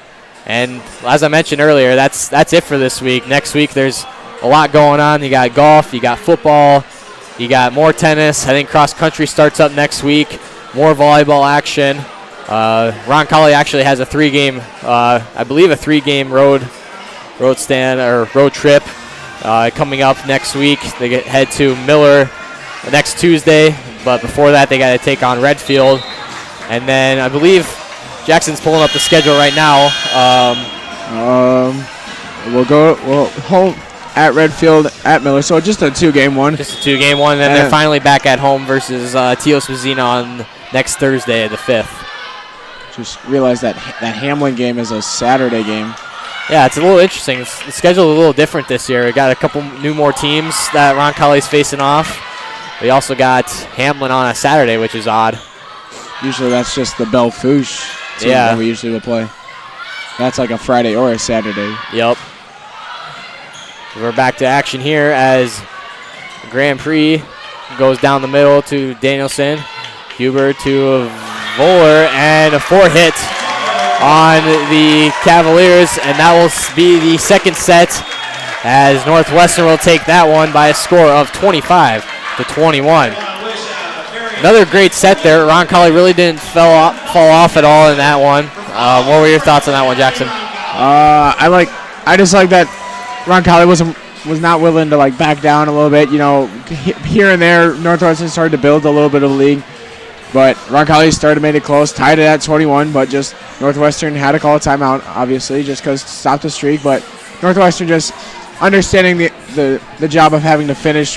Speaker 5: And as I mentioned earlier, that's it for this week. Next week there's a lot going on. You got golf, you got football, you got more tennis. I think cross country starts up next week. More volleyball action. Roncalli actually has a 3-game, I believe a 3-game road trip coming up next week. They head to Miller next Tuesday, but before that they got to take on Redfield. And then I believe Jackson's pulling up the schedule right now.
Speaker 2: We'll home at Redfield, at Miller, so just a 2-game one.
Speaker 5: Just a 2-game one, and then they're finally back at home versus Teos Mazzina on next Thursday, the 5th.
Speaker 2: Just realized that Hamlin game is a Saturday game.
Speaker 5: Yeah, it's a little interesting. The schedule is a little different this year. We got a couple more teams that Roncalli's facing off. We also got Hamlin on a Saturday, which is odd.
Speaker 2: Usually that's just the Belle Fourche team that we usually will play. That's like a Friday or a Saturday.
Speaker 5: Yep. We're back to action here as Grand Prix goes down the middle to Danielson. Huber to Voller, and a 4-hit on the Cavaliers, and that will be the second set as Northwestern will take that one by a score of 25-21. Another great set there. Roncalli really didn't fall off at all in that one. What were your thoughts on that one, Jackson?
Speaker 2: I just like that Roncalli was not willing to back down a little bit. You know, here and there, Northwestern started to build a little bit of a lead. But Roncalli started, made it close, tied it at 21, but just Northwestern had to call a timeout, obviously, just because to stop the streak. But Northwestern just understanding the job of having to finish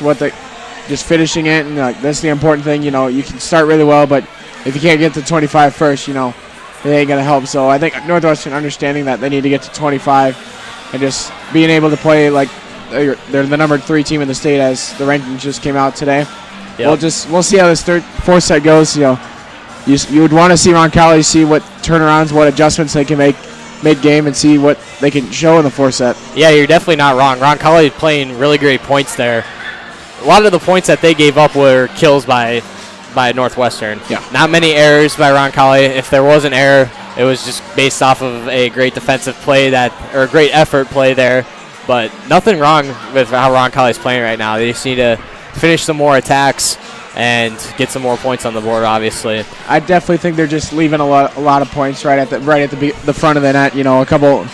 Speaker 2: just finishing it, and that's the important thing. You know, you can start really well, but if you can't get to 25 first, you know, it ain't going to help. So I think Northwestern understanding that they need to get to 25 and just being able to play like they're the number 3 team in the state as the rankings just came out today. Yep. We'll see how this fourth set goes. You know, you would want to see Roncalli see what turnarounds, what adjustments they can make mid-game, and see what they can show in the fourth set.
Speaker 5: Yeah, you're definitely not wrong. Roncalli playing really great points there. A lot of the points that they gave up were kills by Northwestern.
Speaker 2: Yeah.
Speaker 5: Not many errors by Roncalli. If there was an error, it was just based off of a great defensive play or a great effort play there But nothing wrong with how Roncalli's playing right now. They just need to finish some more attacks and get some more points on the board, obviously.
Speaker 2: I definitely think they're just leaving a lot of points right at the front of the net. You know, a couple,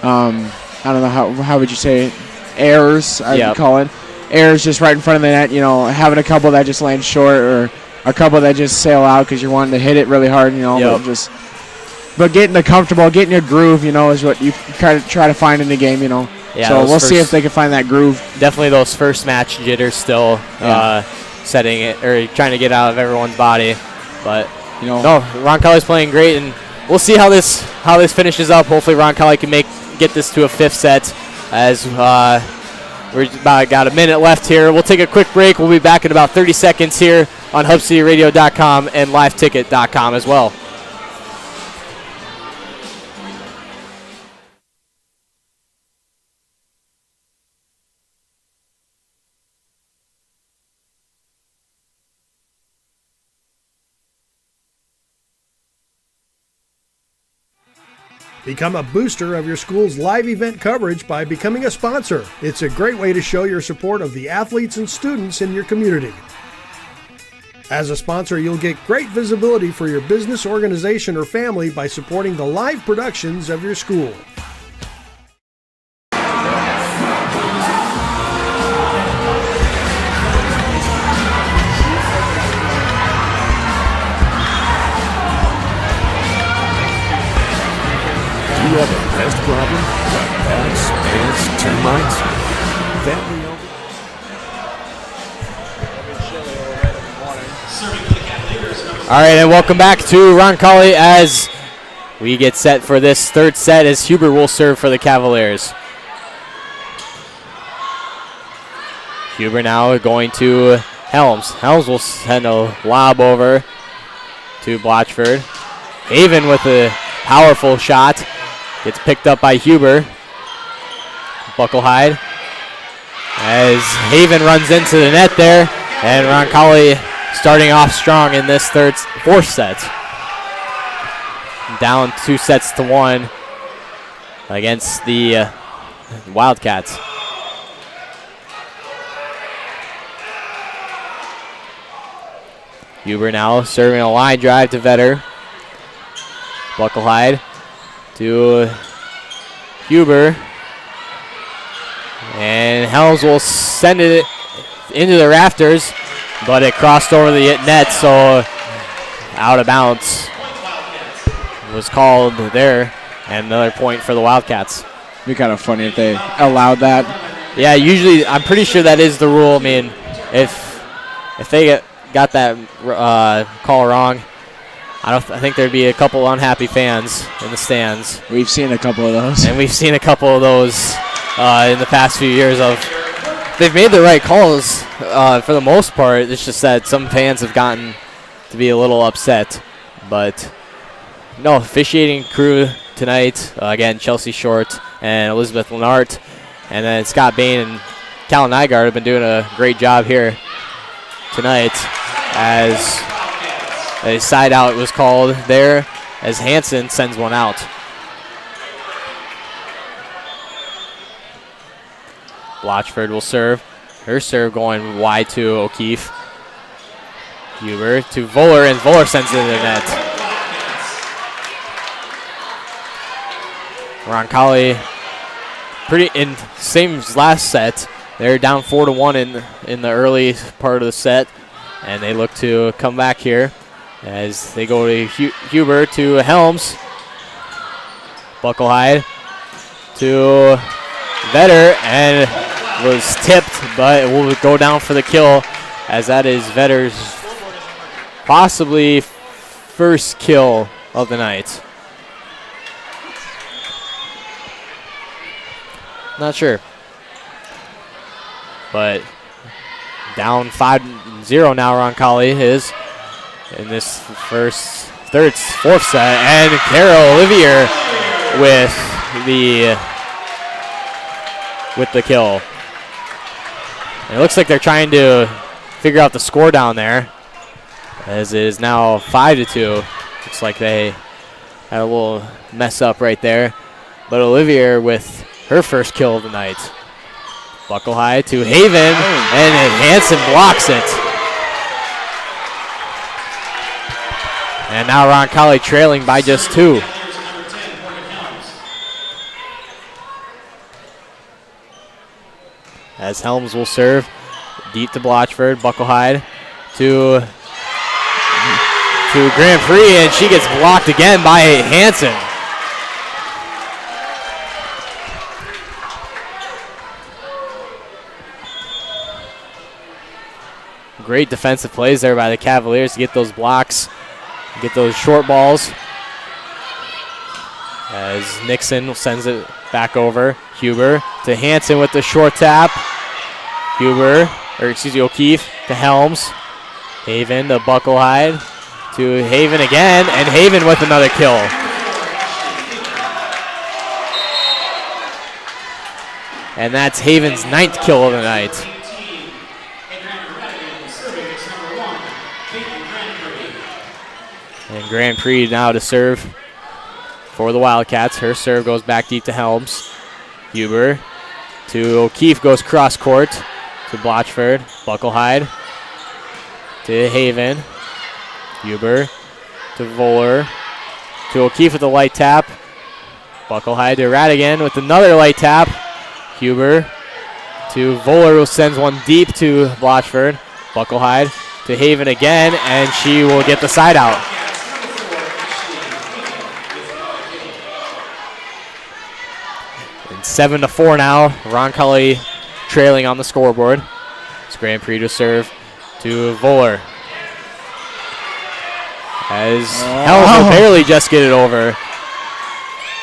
Speaker 2: I don't know, how would you say it? Errors, I'd call it. Errors just right in front of the net, you know, having a couple that just land short or a couple that just sail out because you're wanting to hit it really hard, you know. But getting comfortable, getting a groove, you know, is what you try to find in the game, you know.
Speaker 5: Yeah,
Speaker 2: so we'll see if they can find that groove.
Speaker 5: Definitely those first match jitters still setting it or trying to get out of everyone's body. But,
Speaker 2: you know,
Speaker 5: no, Roncalli's playing great, and we'll see how this finishes up. Hopefully Roncalli can get this to a 5th set as we've about got a minute left here. We'll take a quick break. We'll be back in about 30 seconds here on HubCityRadio.com and LiveTicket.com as well.
Speaker 7: Become a booster of your school's live event coverage by becoming a sponsor. It's a great way to show your support of the athletes and students in your community. As a sponsor, you'll get great visibility for your business, organization, or family by supporting the live productions of your school.
Speaker 8: You have a pest problem? Bats, ants, termites? Family owned?
Speaker 5: All right, and welcome back to Roncalli as we get set for this 3rd set as Huber will serve for the Cavaliers. Huber now going to Helms. Helms will send a lob over to Blatchford. Haven with a powerful shot. Gets picked up by Huber. Bucklehide as Haven runs into the net there, and Roncalli starting off strong in this 4th set. Down 2-1 against the Wildcats. Huber now serving a line drive to Vetter. Bucklehide to Huber. And Helms will send it into the rafters, but it crossed over the net, so out of bounds was called there, and another point for the Wildcats.
Speaker 2: It'd be kind of funny if they allowed that.
Speaker 5: Yeah, usually I'm pretty sure that is the rule. I mean, if they got that call wrong, I think there'd be a couple unhappy fans in the stands.
Speaker 2: We've seen a couple of those.
Speaker 5: And we've seen a couple of those in the past few years. They've made the right calls for the most part. It's just that some fans have gotten to be a little upset. But no, officiating crew tonight, again, Chelsea Short and Elizabeth Lenart. And then Scott Bain and Callan Nygaard have been doing a great job here tonight as a side out was called there as Hansen sends one out. Blatchford will serve. Her serve going wide to O'Keefe. Huber to Voller, and Voller sends it in the net. Roncalli pretty in same as last set. They're down 4-1 in the early part of the set, and they look to come back here as they go to Huber to Helms. Bucklehide to Vetter, and was tipped, but it will go down for the kill, as that is Vetter's possibly first kill of the night. Not sure. But down 5-0 now, Roncalli is in this fourth set, and Carol Olivier with the kill. And it looks like they're trying to figure out the score down there, as it is now 5-2. Looks like they had a little mess up right there. But Olivier with her first kill of the night. Buckle high to Haven, and Hansen blocks it. And now Roncalli trailing by just 2. As Helms will serve deep to Blatchford. Bucklehide to Grand Prix, and she gets blocked again by Hansen. Great defensive plays there by the Cavaliers to get those blocks, get those short balls. As Nixon sends it back over. Huber to Hansen with the short tap. O'Keefe to Helms. Haven to Bucklehide to Haven again, and Haven with another kill. And that's Haven's 9th kill of the night. And Grand Prix now to serve for the Wildcats. Her serve goes back deep to Helms. Huber to O'Keefe, goes cross court to Blatchford. Bucklehide to Haven. Huber to Voller to O'Keefe with a light tap. Bucklehide to Radigan with another light tap. Huber to Voller, who sends one deep to Blatchford. Bucklehide to Haven again, and she will get the side out. And 7-4 now. Roncalli trailing on the scoreboard. It's Grand Prix to serve to Voller. As Helms will barely just get it over.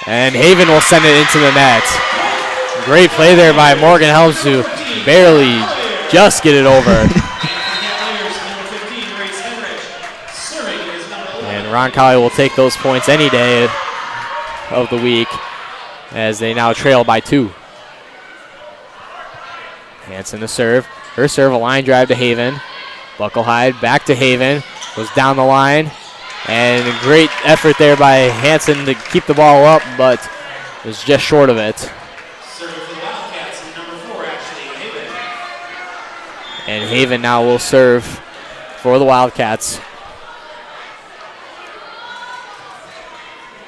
Speaker 5: And Haven will send it into the net. Great play there by Morgan Helms to barely just get it over. And Roncalli will take those points any day of the week as they now trail by 2. Hansen to serve. Her serve, a line drive to Haven. Bucklehide back to Haven. Goes down the line. And a great effort there by Hansen to keep the ball up, but was just short of it. And Haven now will serve for the Wildcats.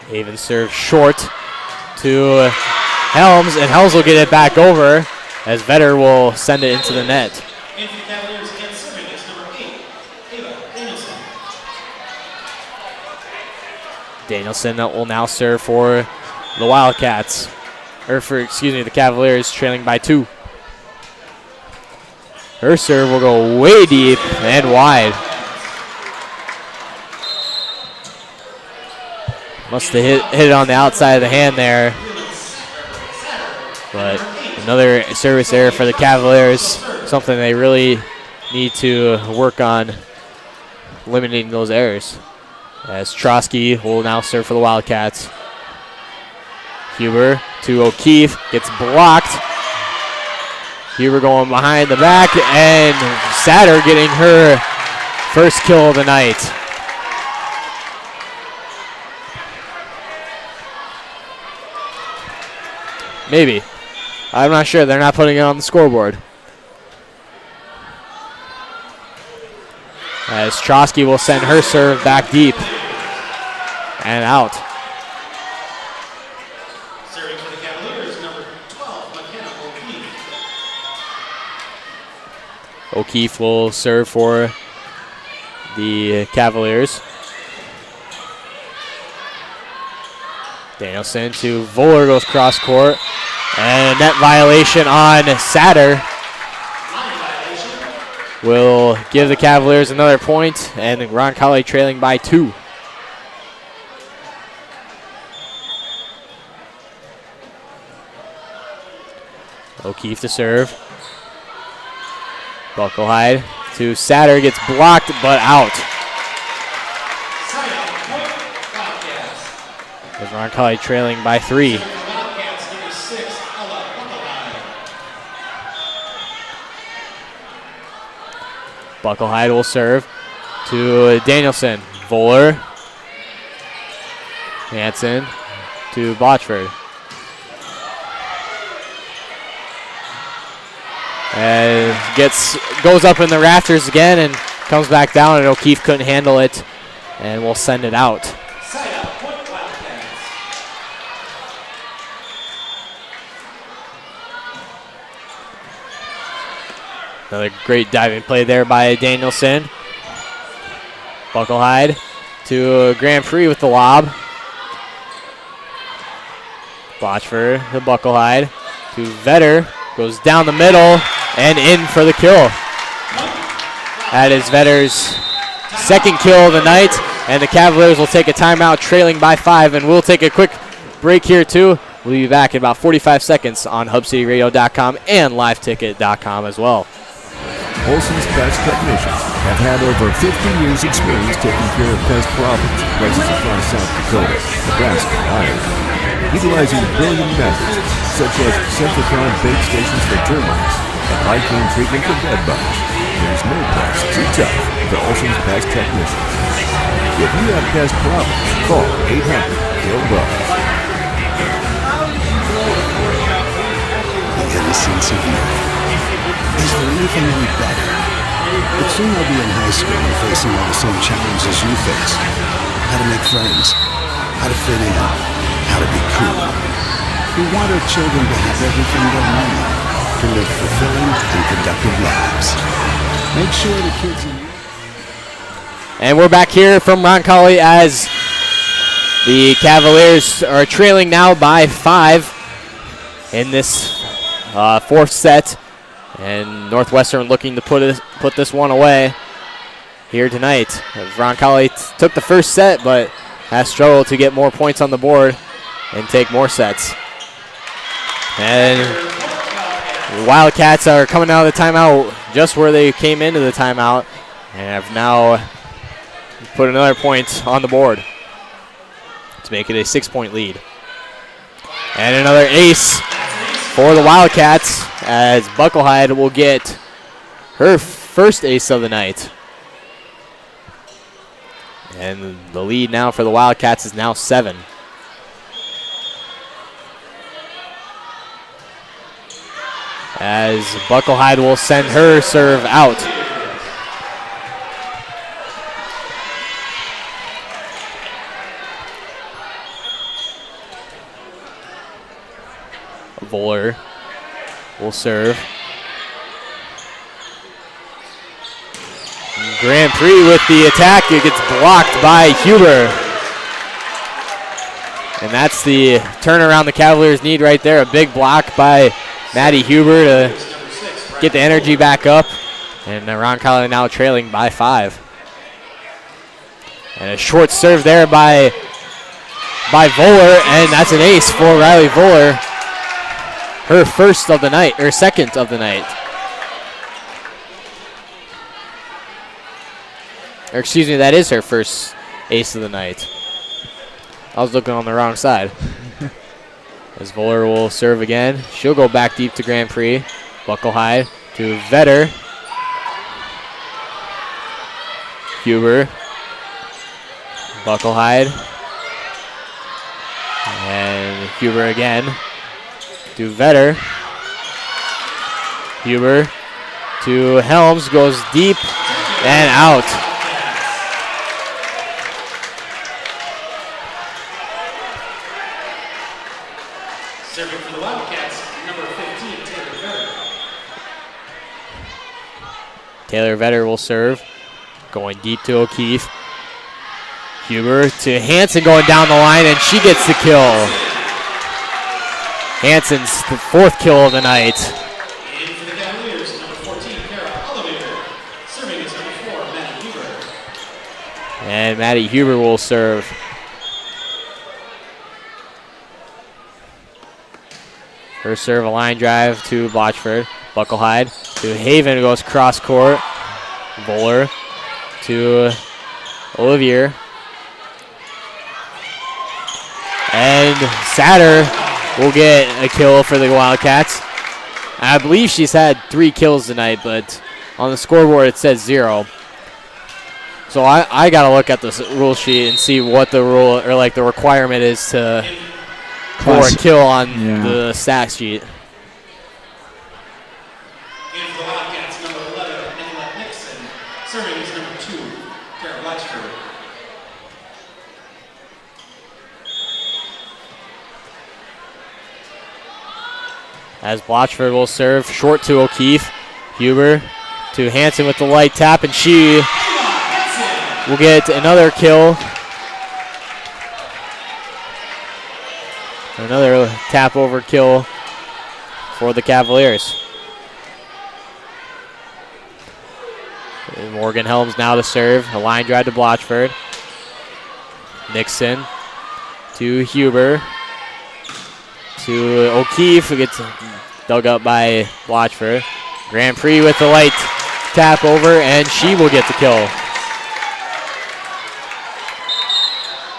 Speaker 5: Haven serves short to Helms, and Helms will get it back over as Vetter will send it into the net. Danielson will now serve for the Wildcats, the Cavaliers, trailing by 2. Her serve will go way deep and wide. Must have hit it on the outside of the hand there. But another service error for the Cavaliers, something they really need to work on limiting those errors. As Trotsky will now serve for the Wildcats. Huber to O'Keefe, gets blocked. Huber going behind the back, and Satter getting her first kill of the night. Maybe. I'm not sure. They're not putting it on the scoreboard. As Trotsky will send her serve back deep and out.
Speaker 10: Serving for the Cavaliers, number 12, McKenna O'Keefe.
Speaker 5: O'Keefe will serve for the Cavaliers. Danielson to Voller, goes cross court. And net violation on Satter will give the Cavaliers another point, and Roncalli trailing by 2. O'Keefe to serve. Bucklehide to Satter, gets blocked but out. As Roncalli trailing by 3. Bucklehide will serve to Danielson. Voller. Hansen to Botchford. And goes up in the rafters again and comes back down, and O'Keefe couldn't handle it, and we'll send it out. Another great diving play there by Danielson. Bucklehide to Grand Prix with the lob. Botchford to Bucklehide to Vetter. Goes down the middle and in for the kill. That is Vetter's second kill of the night, and the Cavaliers will take a timeout trailing by 5, and we'll take a quick break here too. We'll be back in about 45 seconds on HubCityRadio.com and LiveTicket.com as well.
Speaker 8: Olson's Pest Technicians have had over 50 years' experience taking care of pest problems in places across South Dakota, Nebraska, and Iowa. Utilizing brilliant methods such as Centrotron bait stations for termites and Lycan treatment for bed bugs, there's no pest too tough for Olson's Pest Technicians. If you have pest problems, call 800-KILL-BUGS.
Speaker 9: The innocence of youth. Is there anything any better? But soon they'll be in high school and facing all the same challenges you face. How to make friends, how to fit in, how to be cool. We want our children to have everything they need to live fulfilling and productive lives. Make sure the kids in
Speaker 5: And we're back here from Roncalli as the Cavaliers are trailing now by 5 in this fourth set. And Northwestern looking to put this one away here tonight. Roncalli took the first set, but has struggled to get more points on the board and take more sets. And the Wildcats are coming out of the timeout just where they came into the timeout and have now put another point on the board to make it a 6-point lead. And another ace for the Wildcats as Bucklehide will get her first ace of the night. And the lead now for the Wildcats is now 7. As Bucklehide will send her serve out. Voller will serve. Grand Prix with the attack. It gets blocked by Huber. And that's the turnaround the Cavaliers need right there. A big block by Maddie Huber to get the energy back up. And Roncalli now trailing by 5. And a short serve there by Voller, and that's an ace for Riley Voller. Her first of the night, or second of the night. Or excuse me, that is her first ace of the night. I was looking on the wrong side. As Voller will serve again. She'll go back deep to Grand Prix. Bucklehide to Vetter. Huber. Bucklehide. And Huber again. To Vetter. Huber to Helms, goes deep and out.
Speaker 10: Serving for the Wildcats, number 15, Taylor Vetter.
Speaker 5: Taylor Vetter will serve. Going deep to O'Keefe. Huber to Hansen going down the line, and she gets the kill. Hansen's the 4th kill of the night.
Speaker 10: In for the Cavaliers, number 14, Kara Oliver. Serving is number 4, Maddie Huber.
Speaker 5: And Maddie Huber will serve. Her serve, a line drive to Botchford. Bucklehide to Haven, who goes cross court. Voller to Olivier. And Satter will get a kill for the Wildcats. I believe she's had 3 kills tonight, but on the scoreboard it says 0. So I got to look at this rule sheet and see what the rule, or like the requirement is to for a kill on the stat sheet.
Speaker 10: In Kara Blatchford.
Speaker 5: As Blatchford will serve short to O'Keefe. Huber to Hansen with the light tap, and she will get another kill. Another tap over kill for the Cavaliers. And Morgan Helms now to serve. A line drive to Blatchford. Nixon to Huber. To O'Keefe, who gets dug up by Blatchford. Grand Prix with the light tap over, and she will get the kill.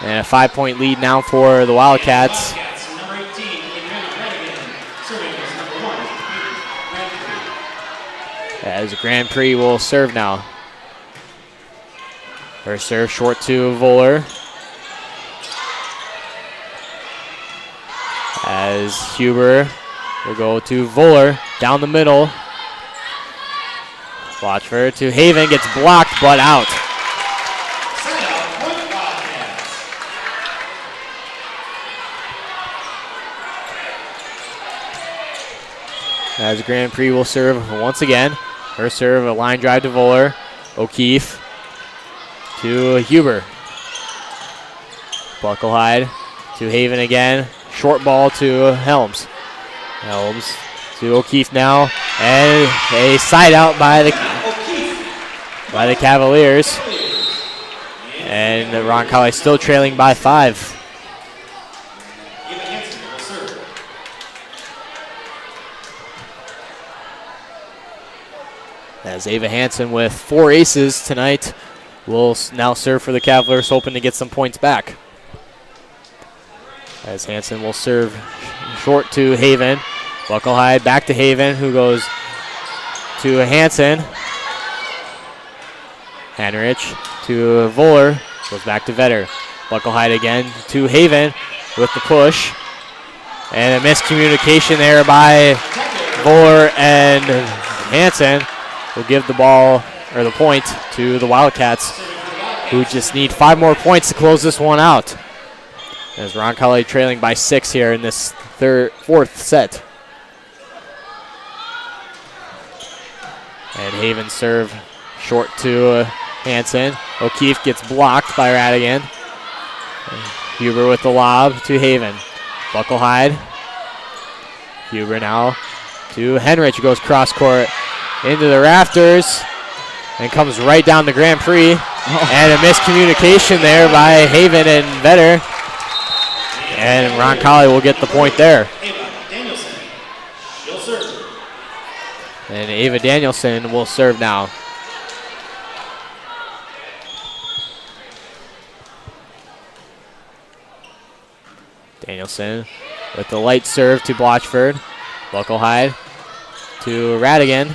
Speaker 5: And a 5-point lead now for the Wildcats.
Speaker 10: Number 18, Radigan, serving as number 1, Grand Prix.
Speaker 5: As Grand Prix will serve now. Her serve short to Voller. As Huber will go to Voller down the middle. Blatchford to Haven, gets blocked but out. As Grand Prix will serve once again. Her serve, a line drive to Voller. O'Keefe to Huber. Bucklehide to Haven again. Short ball to Helms. Helms to O'Keefe now. And a side out by the Cavaliers. And Roncalli still trailing by 5. As Ava Hansen with 4 aces tonight will now serve for the Cavaliers, hoping to get some points back. As Hansen will serve short to Haven. Bucklehide back to Haven, who goes to Hansen. Hanrich to Voller, goes back to Vetter. Bucklehide again to Haven with the push. And a miscommunication there by Voller and Hansen will give the ball, or the point, to the Wildcats, who just need 5 more points to close this one out. As Roncalli trailing by 6 here in this fourth set. And Haven serve short to Hansen. O'Keefe gets blocked by Radigan. Huber with the lob to Haven. Bucklehide. Huber now to Henrich, who goes cross court into the rafters and comes right down the Grand Prix. And a miscommunication there by Haven and Vetter. And Roncalli will get the point there. And Ava Danielson will serve now. Danielson with the light serve to Blatchford. Bucklehide to Radigan.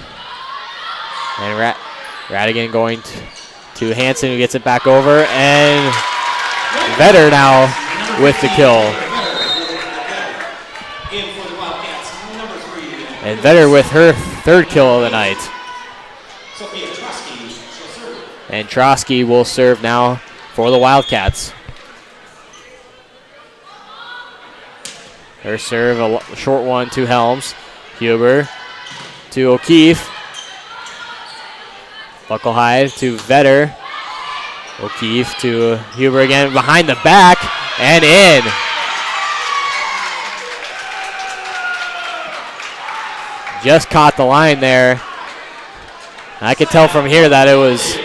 Speaker 5: And Radigan going to Hansen, who gets it back over. And Vetter now with the kill. And Vetter with her 3rd kill of the night. And Trotsky will serve now for the Wildcats. Her serve, a short one to Helms. Huber to O'Keefe. Bucklehide to Vetter. O'Keefe to Huber again, behind the back and in. Just caught the line there. I could tell from here that it was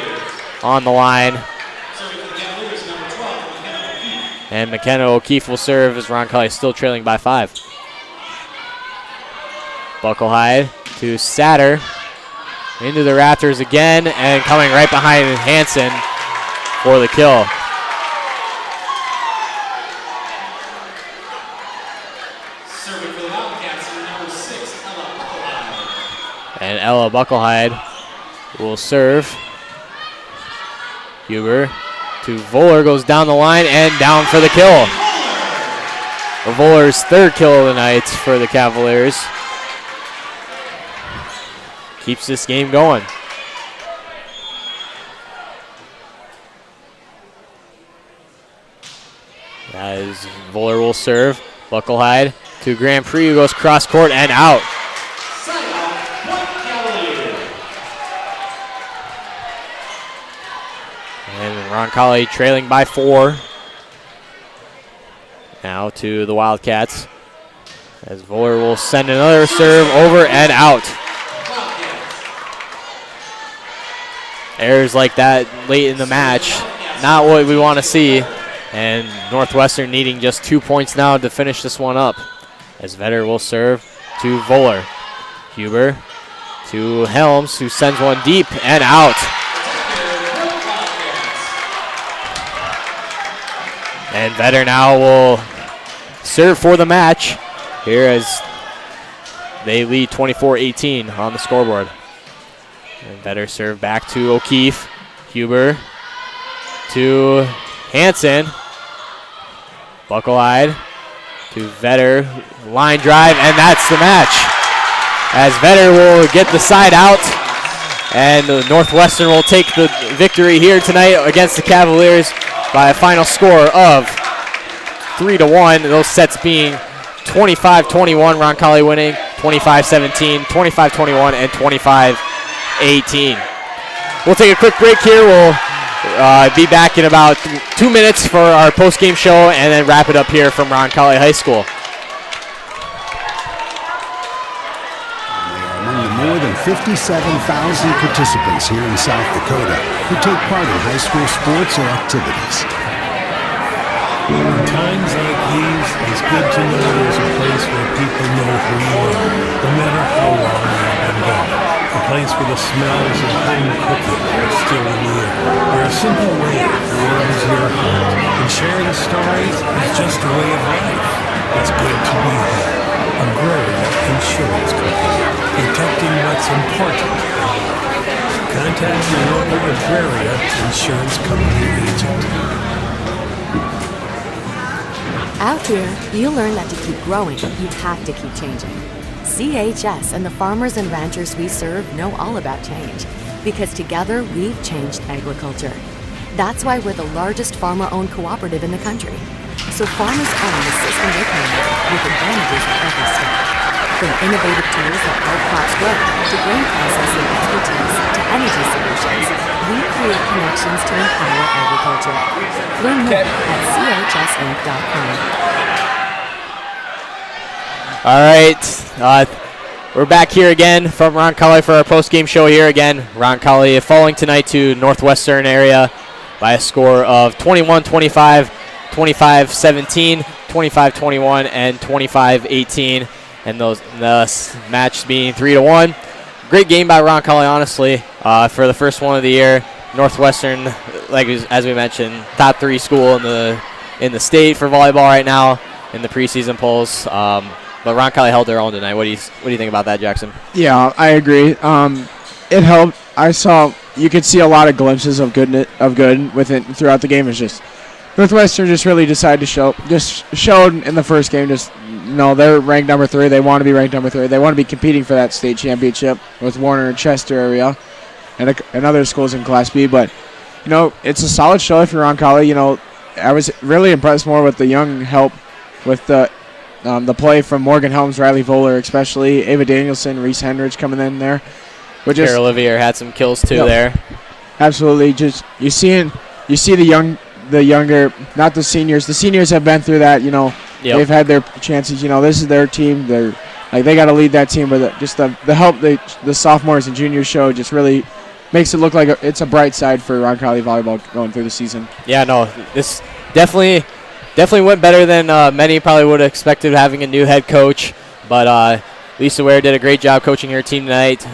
Speaker 5: on the line. And McKenna O'Keefe will serve as Roncalli is still trailing by 5. Bucklehide to Satter. Into the rafters again, and coming right behind Hansen for the kill.
Speaker 10: Serving for the Wildcats, number 6, Ella Bucklehide.
Speaker 5: And Ella Bucklehide will serve. Huber to Voller, goes down the line and down for the kill. Voller's 3rd kill of the night for the Cavaliers. Keeps this game going. As Voller will serve. Bucklehide to Grand Prix, who goes cross court and out. And Roncalli trailing by 4. Now to the Wildcats. As Voller will send another serve over and out. Errors like that late in the match, not what we want to see. And Northwestern needing just 2 points now to finish this one up. As Vetter will serve to Voller. Huber to Helms, who sends one deep and out. And Vetter now will serve for the match here as they lead 24-18 on the scoreboard. And Vetter serve back to O'Keefe. Huber to Hansen. Bucklehide to Vetter. Line drive, and that's the match. As Vetter will get the side out, and Northwestern will take the victory here tonight against the Cavaliers by a final score of 3-1. Those sets being 25-21, Roncalli winning, 25-17, 25-21, and 25-18. We'll take a quick break here. We'll be back in about 2 minutes for our post-game show and then wrap it up here from Roncalli High School.
Speaker 9: They are among the more than 57,000 participants here in South Dakota who take part in high school sports or activities.
Speaker 4: In times like these, it's good to know there's a place where people know who you are, no matter how long you've been gone. A place where the smells of home cooking are still in the air. Where a simple way warms your heart. And sharing stories is just a way of life. It's good to be here. Agraria Insurance Company, protecting what's important. Contact your local Agraria Insurance Company agent.
Speaker 3: Out here, you learn that to keep growing, you have to keep changing. CHS and the farmers and ranchers we serve know all about change, because together we've changed agriculture. That's why we're the largest farmer-owned cooperative in the country. So farmers own the system they plan with advantages at every step. From innovative tools that help crops grow, to grain processing expertise, to energy solutions, we create connections to empower agriculture. Learn more at chsinc.com.
Speaker 5: All right, we're back here again from Roncalli for our post-game show here again. Roncalli falling tonight to Northwestern area by a score of 21-25, 25-17, 25-21, and 25-18. And the match being 3-1. Great game by Roncalli, honestly, for the first one of the year. Northwestern, like as we mentioned, top 3 school in the state for volleyball right now in the preseason polls. But Roncalli held their own tonight. What do you think about that, Jackson?
Speaker 2: Yeah, I agree. It helped. You could see a lot of glimpses of good with it throughout the game. It's just Northwestern just really decided to showed in the first game. They're ranked number 3. They want to be ranked number 3. They want to be competing for that state championship with Warner and Chester area and other schools in Class B. But it's a solid show if you're Roncalli. I was really impressed more with the young help with the play from Morgan Helms, Riley Voller, especially Ava Danielson, Reese Hendrich coming in there.
Speaker 5: Pierre Olivier had some kills too there.
Speaker 2: Absolutely, just you see the younger, not the seniors. The seniors have been through that. They've had their chances. This is their team. They got to lead that team, but just the help the sophomores and juniors show just really makes it look like it's a bright side for Roncalli volleyball going through the season.
Speaker 5: Yeah, no, this definitely went better than many probably would have expected having a new head coach. But Lisa Ware did a great job coaching her team tonight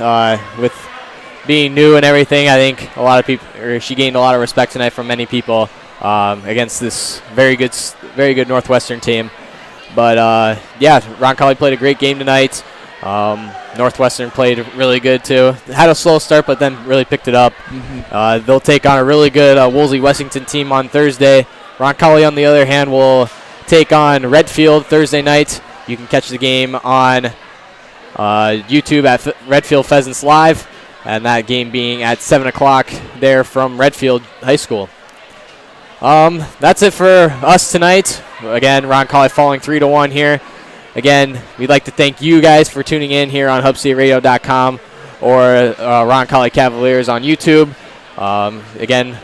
Speaker 5: with being new and everything. I think she gained a lot of respect tonight from many people against this very good Northwestern team. But Roncalli played a great game tonight. Northwestern played really good too. Had a slow start, but then really picked it up. Mm-hmm. They'll take on a really good Woolsey-Wessington team on Thursday. Roncalli, on the other hand, will take on Redfield Thursday night. You can catch the game on YouTube at Redfield Pheasants Live, and that game being at 7 o'clock there from Redfield High School. That's it for us tonight. Again, Roncalli falling 3-1 here. Again, we'd like to thank you guys for tuning in here on HubCityRadio.com or Roncalli Cavaliers on YouTube. Again,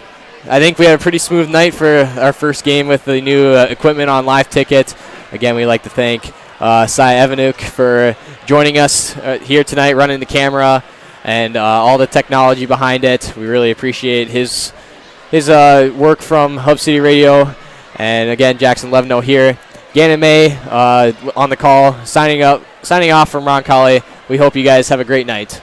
Speaker 5: I think we had a pretty smooth night for our first game with the new equipment on live ticket. Again, we'd like to thank Cy Evanuk for joining us here tonight, running the camera and all the technology behind it. We really appreciate his work from Hub City Radio. And again, Jackson Levno here. Gannon May on the call, signing off from Roncalli. We hope you guys have a great night.